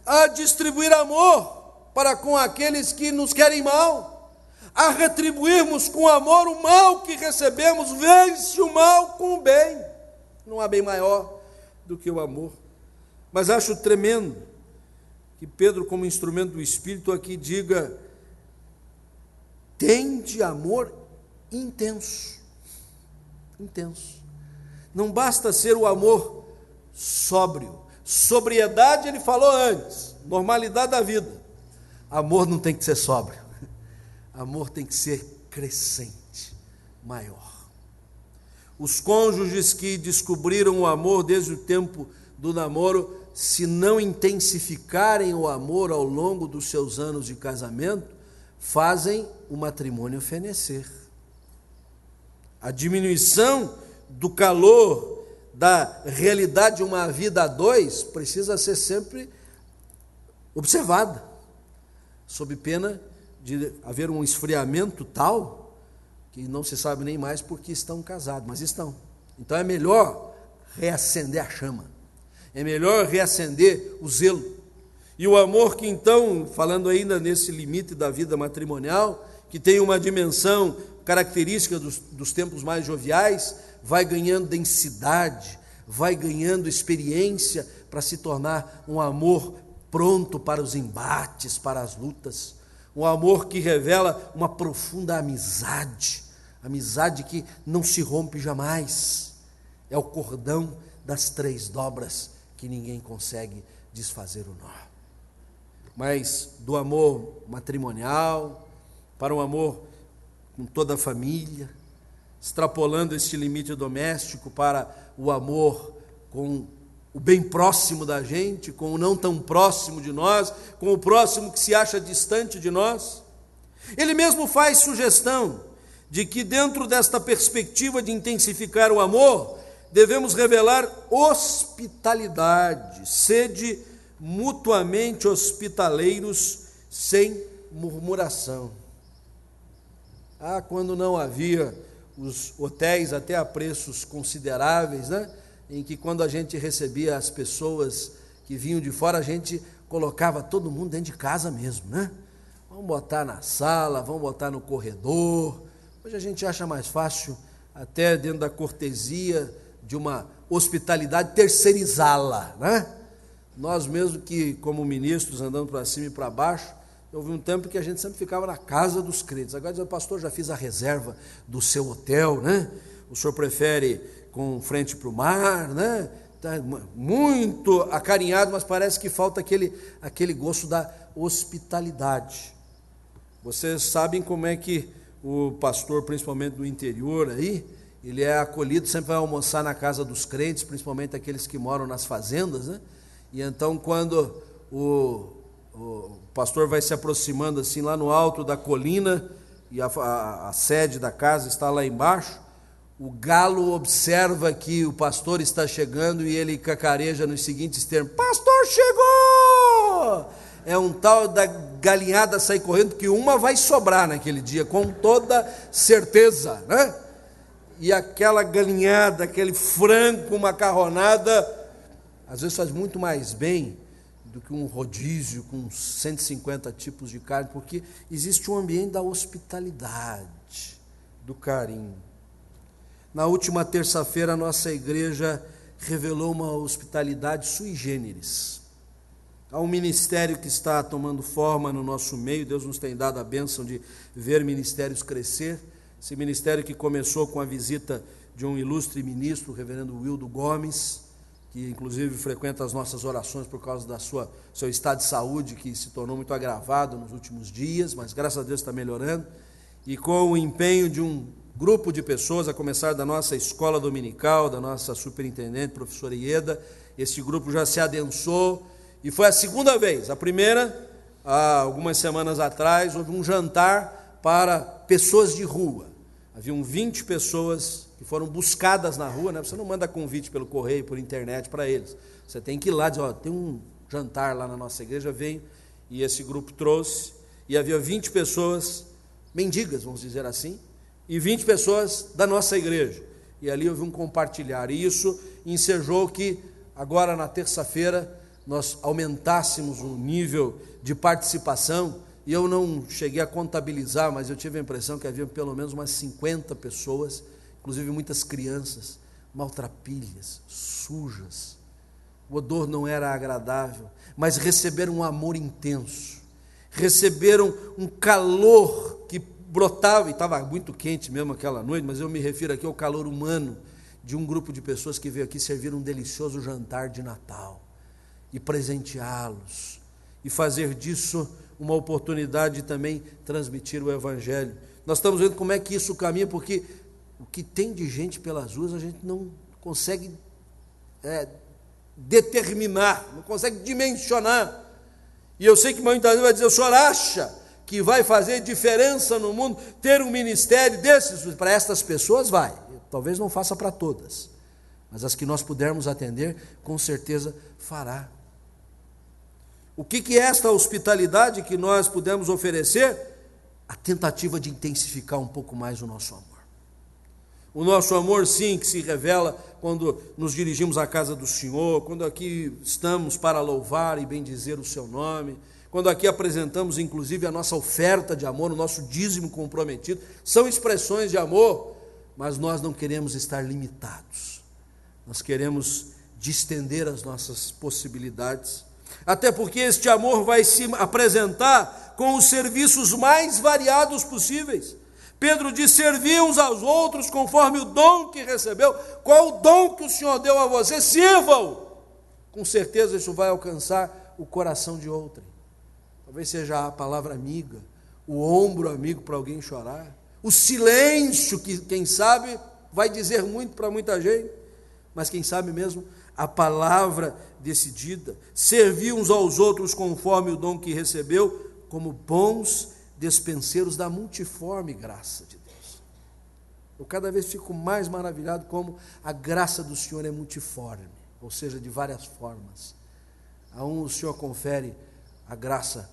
a distribuir amor para com aqueles que nos querem mal, a retribuirmos com amor o mal que recebemos. Vence o mal com o bem. Não há bem maior do que o amor. Mas acho tremendo que Pedro, como instrumento do Espírito, aqui diga: tende amor intenso. Intenso. Não basta ser o amor sóbrio. Sobriedade ele falou antes, normalidade da vida. Amor não tem que ser sóbrio. Amor tem que ser crescente, maior. Os cônjuges que descobriram o amor desde o tempo do namoro, se não intensificarem o amor ao longo dos seus anos de casamento, fazem o matrimônio fenecer. A diminuição do calor da realidade de uma vida a dois precisa ser sempre observada, sob pena de haver um esfriamento tal que não se sabe nem mais por que estão casados, mas estão. Então é melhor reacender a chama, é melhor reacender o zelo. E o amor que então, falando ainda nesse limite da vida matrimonial, que tem uma dimensão característica dos tempos mais joviais, vai ganhando densidade, vai ganhando experiência para se tornar um amor pronto para os embates, para as lutas, um amor que revela uma profunda amizade, amizade que não se rompe jamais, é o cordão das 3 dobras que ninguém consegue desfazer o nó. Mas do amor matrimonial para um amor com toda a família, extrapolando este limite doméstico para o amor com o bem próximo da gente, com o não tão próximo de nós, com o próximo que se acha distante de nós. Ele mesmo faz sugestão de que dentro desta perspectiva de intensificar o amor, devemos revelar hospitalidade, sede mutuamente hospitaleiros, sem murmuração. Quando não havia os hotéis até a preços consideráveis, né? Em que quando a gente recebia as pessoas que vinham de fora, a gente colocava todo mundo dentro de casa mesmo, né? Vamos botar na sala, vamos botar no corredor. Hoje a gente acha mais fácil, até dentro da cortesia de uma hospitalidade, terceirizá-la, né? Nós mesmo que, como ministros, andando para cima e para baixo, houve um tempo que a gente sempre ficava na casa dos crentes. Agora diz, pastor, já fiz a reserva do seu hotel, né? O senhor prefere com frente para o mar, né? Tá muito acarinhado, mas parece que falta aquele gosto da hospitalidade. Vocês sabem como é que o pastor, principalmente do interior aí, ele é acolhido, sempre vai almoçar na casa dos crentes, principalmente aqueles que moram nas fazendas, né? E então quando o pastor vai se aproximando assim lá no alto da colina, e a sede da casa está lá embaixo, o galo observa que o pastor está chegando e ele cacareja nos seguintes termos: pastor chegou! É um tal da galinhada sair correndo, que uma vai sobrar naquele dia, com toda certeza, né? E aquela galinhada, aquele frango macarronada, às vezes faz muito mais bem do que um rodízio com 150 tipos de carne, porque existe um ambiente da hospitalidade, do carinho. Na última terça-feira, a nossa igreja revelou uma hospitalidade sui generis. Há um ministério que está tomando forma no nosso meio. Deus nos tem dado a bênção de ver ministérios crescer. Esse ministério que começou com a visita de um ilustre ministro, o reverendo Wildo Gomes, que inclusive frequenta as nossas orações por causa da seu estado de saúde, que se tornou muito agravado nos últimos dias, mas graças a Deus está melhorando. E com o empenho de um grupo de pessoas, a começar da nossa escola dominical, da nossa superintendente, professora Ieda, esse grupo já se adensou, e foi a segunda vez. A primeira, há algumas semanas atrás, houve um jantar para pessoas de rua. Haviam 20 pessoas que foram buscadas na rua, né? Você não manda convite pelo correio, por internet para eles. Você tem que ir lá e dizer, tem um jantar lá na nossa igreja, veio, e esse grupo trouxe, e havia 20 pessoas, mendigas, vamos dizer assim, e 20 pessoas da nossa igreja. E ali houve um compartilhar. E isso ensejou que, agora na terça-feira, nós aumentássemos o nível de participação. E eu não cheguei a contabilizar, mas eu tive a impressão que havia pelo menos umas 50 pessoas, inclusive muitas crianças, maltrapilhas, sujas. O odor não era agradável, mas receberam um amor intenso, receberam um calor que brotava, e estava muito quente mesmo aquela noite, mas eu me refiro aqui ao calor humano de um grupo de pessoas que veio aqui servir um delicioso jantar de Natal, e presenteá-los, e fazer disso uma oportunidade de também transmitir o Evangelho. Nós estamos vendo como é que isso caminha, porque o que tem de gente pelas ruas a gente não consegue determinar, não consegue dimensionar. E eu sei que muitas vezes vai dizer, o senhor acha que vai fazer diferença no mundo ter um ministério desses? Para estas pessoas vai, talvez não faça para todas, mas as que nós pudermos atender, com certeza fará. O que é esta hospitalidade que nós pudemos oferecer? A tentativa de intensificar um pouco mais o nosso amor. O nosso amor, sim, que se revela quando nos dirigimos à casa do Senhor, quando aqui estamos para louvar e bendizer o seu nome, quando aqui apresentamos inclusive a nossa oferta de amor, o nosso dízimo comprometido, são expressões de amor, mas nós não queremos estar limitados. Nós queremos distender as nossas possibilidades, até porque este amor vai se apresentar com os serviços mais variados possíveis. Pedro diz: servir uns aos outros conforme o dom que recebeu. Qual o dom que o Senhor deu a você? Sirva-o. Com certeza isso vai alcançar o coração de outrem. Talvez seja a palavra amiga, o ombro amigo para alguém chorar, o silêncio que, quem sabe, vai dizer muito para muita gente, mas quem sabe mesmo a palavra decidida. Servir uns aos outros conforme o dom que recebeu, como bons despenseiros da multiforme graça de Deus. Eu cada vez fico mais maravilhado como a graça do Senhor é multiforme, ou seja, de várias formas. A um o Senhor confere a graça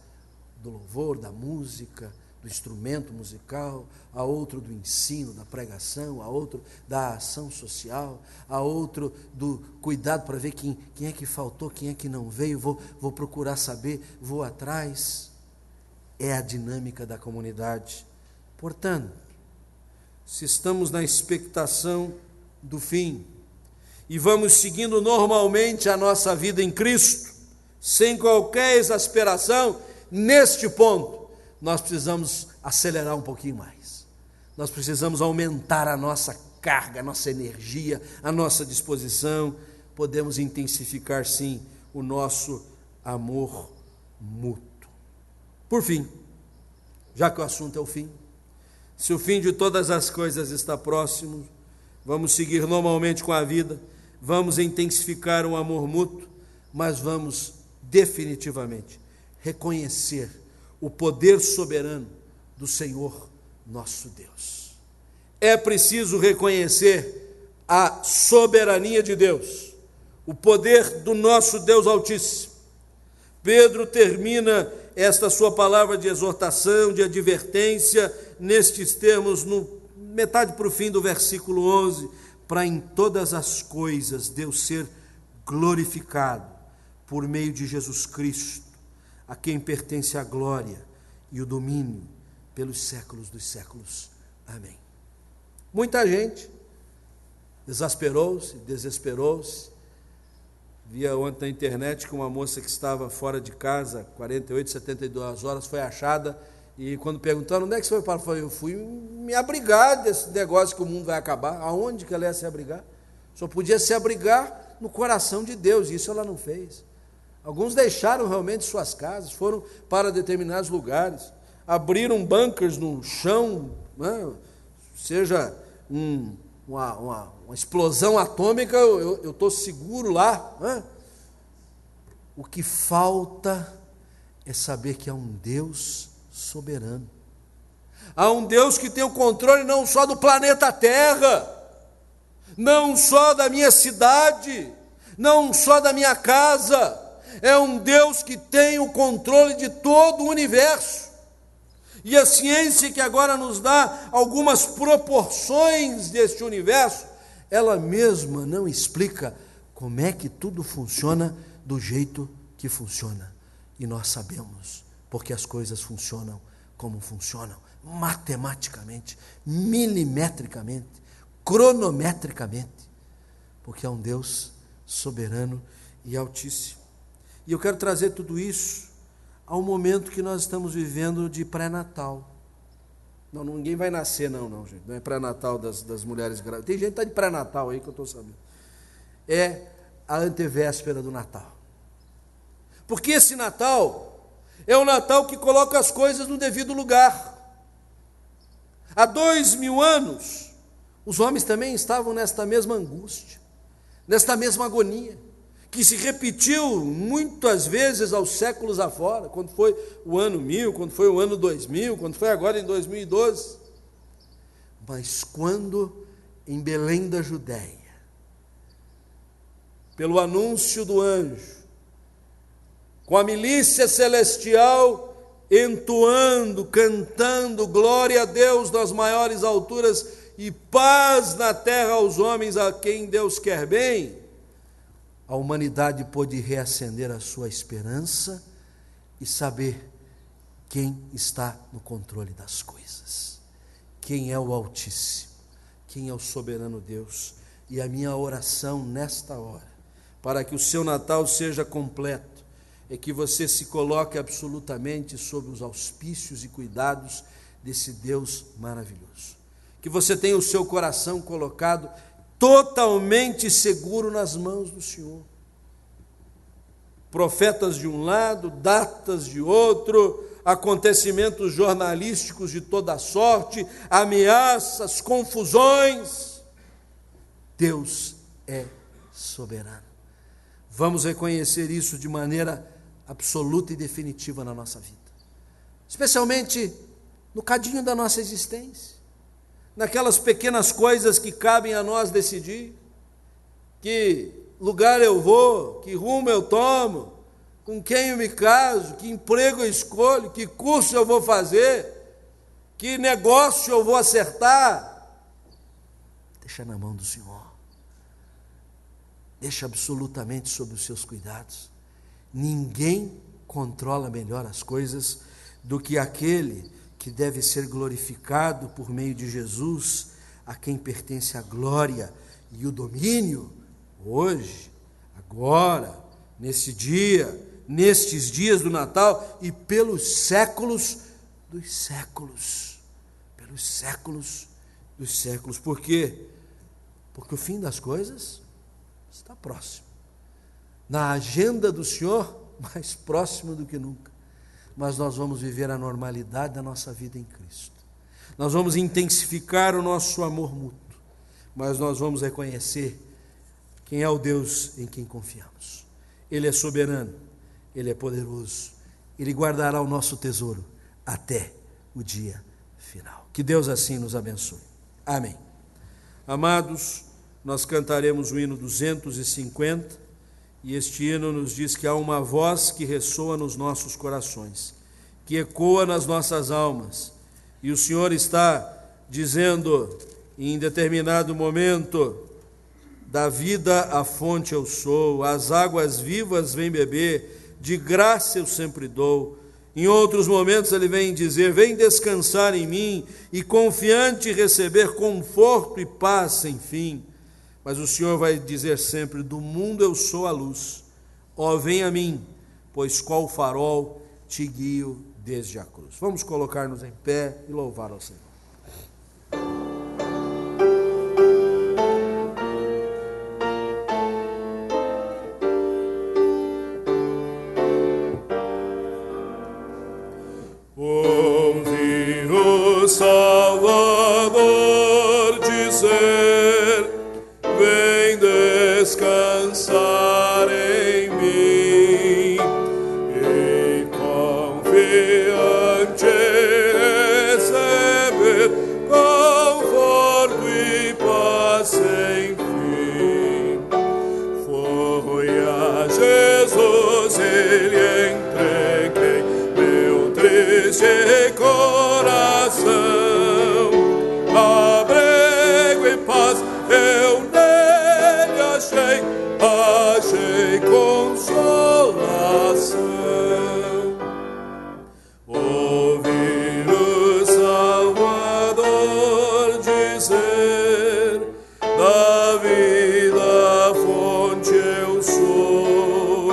do louvor, da música, do instrumento musical, a outro do ensino, da pregação, a outro da ação social, a outro do cuidado para ver quem é que faltou, quem é que não veio, vou procurar saber, vou atrás. É a dinâmica da comunidade. Portanto, se estamos na expectação do fim e vamos seguindo normalmente a nossa vida em Cristo, sem qualquer exasperação, neste ponto, nós precisamos acelerar um pouquinho mais. Nós precisamos aumentar a nossa carga, a nossa energia, a nossa disposição. Podemos intensificar, sim, o nosso amor mútuo. Por fim, já que o assunto é o fim, se o fim de todas as coisas está próximo, vamos seguir normalmente com a vida, vamos intensificar o amor mútuo, mas vamos definitivamente reconhecer o poder soberano do Senhor nosso Deus. É preciso reconhecer a soberania de Deus, o poder do nosso Deus Altíssimo. Pedro termina esta sua palavra de exortação, de advertência, nestes termos, no metade para o fim do versículo 11, para em todas as coisas Deus ser glorificado por meio de Jesus Cristo, a quem pertence a glória e o domínio pelos séculos dos séculos. Amém. Muita gente exasperou-se, desesperou-se. Via ontem na internet que uma moça que estava fora de casa, 48, 72 horas, foi achada, e quando perguntaram onde é que você foi para, eu fui me abrigar desse negócio que o mundo vai acabar. Aonde que ela ia se abrigar? Só podia se abrigar no coração de Deus, e isso ela não fez. Alguns deixaram realmente suas casas, foram para determinados lugares, abriram bunkers no chão, né? Seja uma explosão atômica, eu estou seguro lá, né? O que falta é saber que há um Deus soberano, há um Deus que tem o controle não só do planeta Terra, não só da minha cidade, não só da minha casa, é um Deus que tem o controle de todo o universo. E a ciência que agora nos dá algumas proporções deste universo, ela mesma não explica como é que tudo funciona do jeito que funciona. E nós sabemos, porque as coisas funcionam como funcionam, matematicamente, milimetricamente, cronometricamente, porque é um Deus soberano e altíssimo. E eu quero trazer tudo isso ao momento que nós estamos vivendo de pré-natal. Não, ninguém vai nascer não, gente. Não é pré-natal das mulheres grávidas. Tem gente que está de pré-natal aí que eu estou sabendo. É a antevéspera do Natal. Porque esse Natal é o Natal que coloca as coisas no devido lugar. Há 2000 anos, os homens também estavam nesta mesma angústia, nesta mesma agonia, que se repetiu muitas vezes aos séculos afora, quando foi o ano 1000, quando foi o ano 2000, quando foi agora em 2012. Mas quando em Belém da Judéia, pelo anúncio do anjo, com a milícia celestial entoando, cantando glória a Deus nas maiores alturas e paz na terra aos homens a quem Deus quer bem, a humanidade pôde reacender a sua esperança e saber quem está no controle das coisas, quem é o Altíssimo, quem é o soberano Deus. E a minha oração nesta hora, para que o seu Natal seja completo, é que você se coloque absolutamente sob os auspícios e cuidados desse Deus maravilhoso. Que você tenha o seu coração colocado totalmente seguro nas mãos do Senhor. Profetas de um lado, datas de outro, acontecimentos jornalísticos de toda sorte, ameaças, confusões. Deus é soberano. Vamos reconhecer isso de maneira absoluta e definitiva na nossa vida. Especialmente no cadinho da nossa existência. Naquelas pequenas coisas que cabem a nós decidir. Que lugar eu vou, que rumo eu tomo, com quem eu me caso, que emprego eu escolho, que curso eu vou fazer, que negócio eu vou acertar. Deixa na mão do Senhor. Deixa absolutamente sob os seus cuidados. Ninguém controla melhor as coisas do que aquele que deve ser glorificado por meio de Jesus, a quem pertence a glória e o domínio, hoje, agora, nesse dia, nestes dias do Natal e pelos séculos dos séculos. Pelos séculos dos séculos. Por quê? Porque o fim das coisas está próximo. Na agenda do Senhor, mais próximo do que nunca. Mas nós vamos viver a normalidade da nossa vida em Cristo. Nós vamos intensificar o nosso amor mútuo. Mas nós vamos reconhecer quem é o Deus em quem confiamos. Ele é soberano, Ele é poderoso. Ele guardará o nosso tesouro até o dia final. Que Deus assim nos abençoe. Amém. Amados, nós cantaremos o hino 250, e este hino nos diz que há uma voz que ressoa nos nossos corações, que ecoa nas nossas almas, e o Senhor está dizendo, em determinado momento, da vida a fonte eu sou, as águas vivas vem beber, de graça eu sempre dou. Em outros momentos ele vem dizer, vem descansar em mim, e confiante receber conforto e paz sem fim. Mas o Senhor vai dizer sempre, do mundo eu sou a luz, ó vem a mim, pois qual farol te guio desde a cruz. Vamos colocar-nos em pé e louvar ao Senhor. Ouvi o Salvador dizer, vem descansar em mim, e confiante receber conforto e paz sem fim. Foi a Jesus ele entreguei meu triste coração, abrigo e paz eu nele achei consolação. Ouvir o Salvador dizer, da vida fonte eu sou,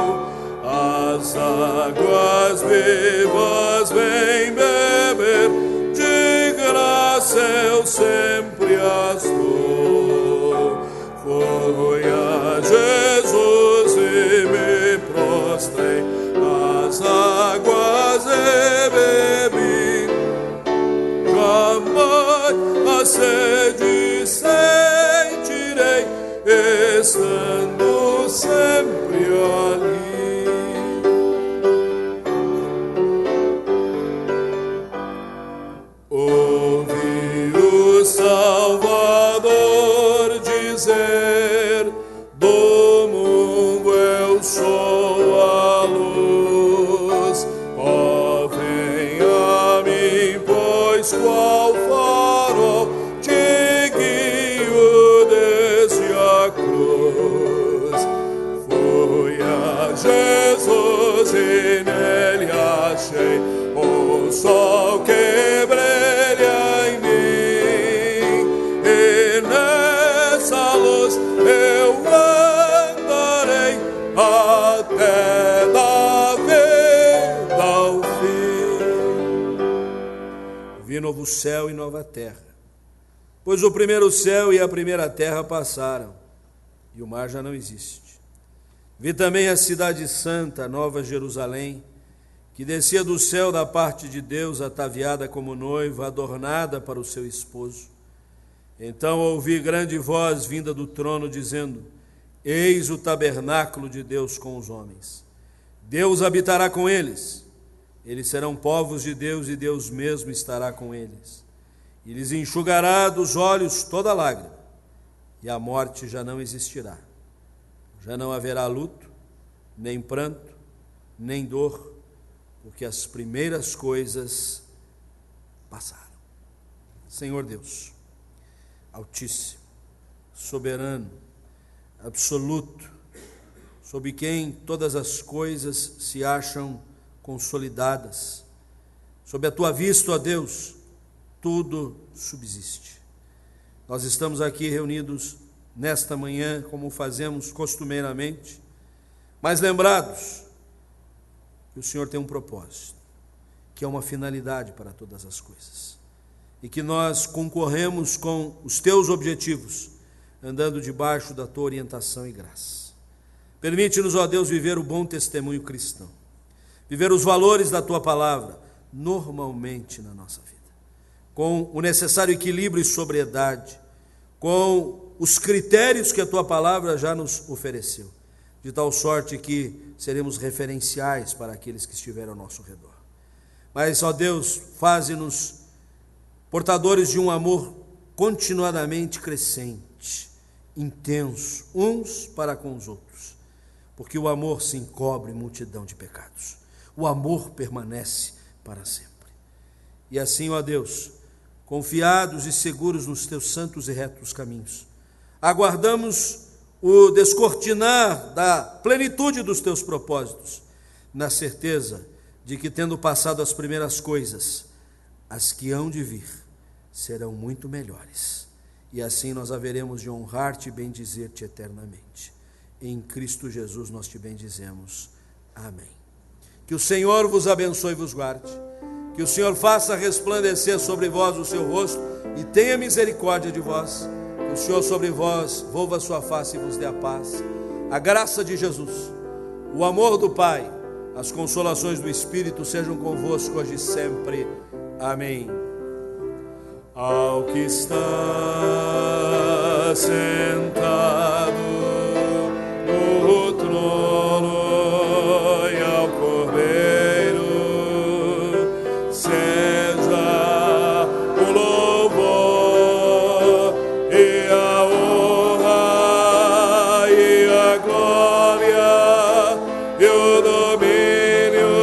as águas vivas vem beber, de graça eu sempre as dou. Foi a Jesus e me prostrei, as águas e bebi, jamais a sede sentirei, estando sempre ali. Ouvi o Salvador dizer, do mundo eu sou a luz, ó vem a mim, pois qual farol te novo céu e nova terra, pois o primeiro céu e a primeira terra passaram, e o mar já não existe. Vi também a cidade santa, a nova Jerusalém, que descia do céu da parte de Deus, ataviada como noiva, adornada para o seu esposo. Então ouvi grande voz vinda do trono, dizendo: Eis o tabernáculo de Deus com os homens. Deus habitará com eles. Eles serão povos de Deus, e Deus mesmo estará com eles. E lhes enxugará dos olhos toda lágrima, e a morte já não existirá. Já não haverá luto, nem pranto, nem dor, porque as primeiras coisas passaram. Senhor Deus, Altíssimo, soberano, absoluto, sob quem todas as coisas se acham consolidadas, sob a tua vista, ó Deus, tudo subsiste. Nós estamos aqui reunidos nesta manhã, como fazemos costumeiramente, mas lembrados que o Senhor tem um propósito, que é uma finalidade para todas as coisas, e que nós concorremos com os teus objetivos, andando debaixo da tua orientação e graça. Permite-nos, ó Deus, viver o bom testemunho cristão, viver os valores da tua palavra, normalmente na nossa vida, com o necessário equilíbrio e sobriedade, com os critérios que a tua palavra já nos ofereceu, de tal sorte que seremos referenciais para aqueles que estiverem ao nosso redor. Mas, ó Deus, faze-nos portadores de um amor continuadamente crescente, intenso, uns para com os outros, porque o amor se encobre multidão de pecados. O amor permanece para sempre. E assim, ó Deus, confiados e seguros nos teus santos e retos caminhos, aguardamos o descortinar da plenitude dos teus propósitos, na certeza de que, tendo passado as primeiras coisas, as que hão de vir serão muito melhores, e assim nós haveremos de honrar-te e bendizer-te eternamente. Em Cristo Jesus nós te bendizemos. Amém. Que o Senhor vos abençoe e vos guarde, que o Senhor faça resplandecer sobre vós o seu rosto e tenha misericórdia de vós, que o Senhor sobre vós volva a sua face e vos dê a paz. A graça de Jesus, o amor do Pai, as consolações do Espírito sejam convosco hoje e sempre. Amém. Ao que está sentado no trono e ao Cordeiro seja o louvor e a honra e a glória e o domínio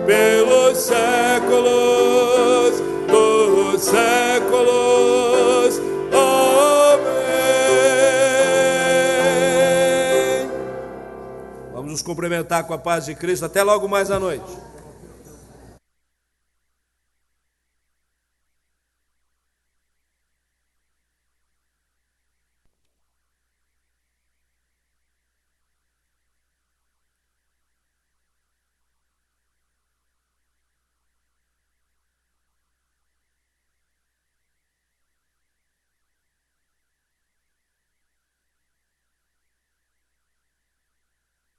pelos séculos dos séculos. Amém. Vamos nos cumprimentar com a paz de Cristo. Até logo mais à noite.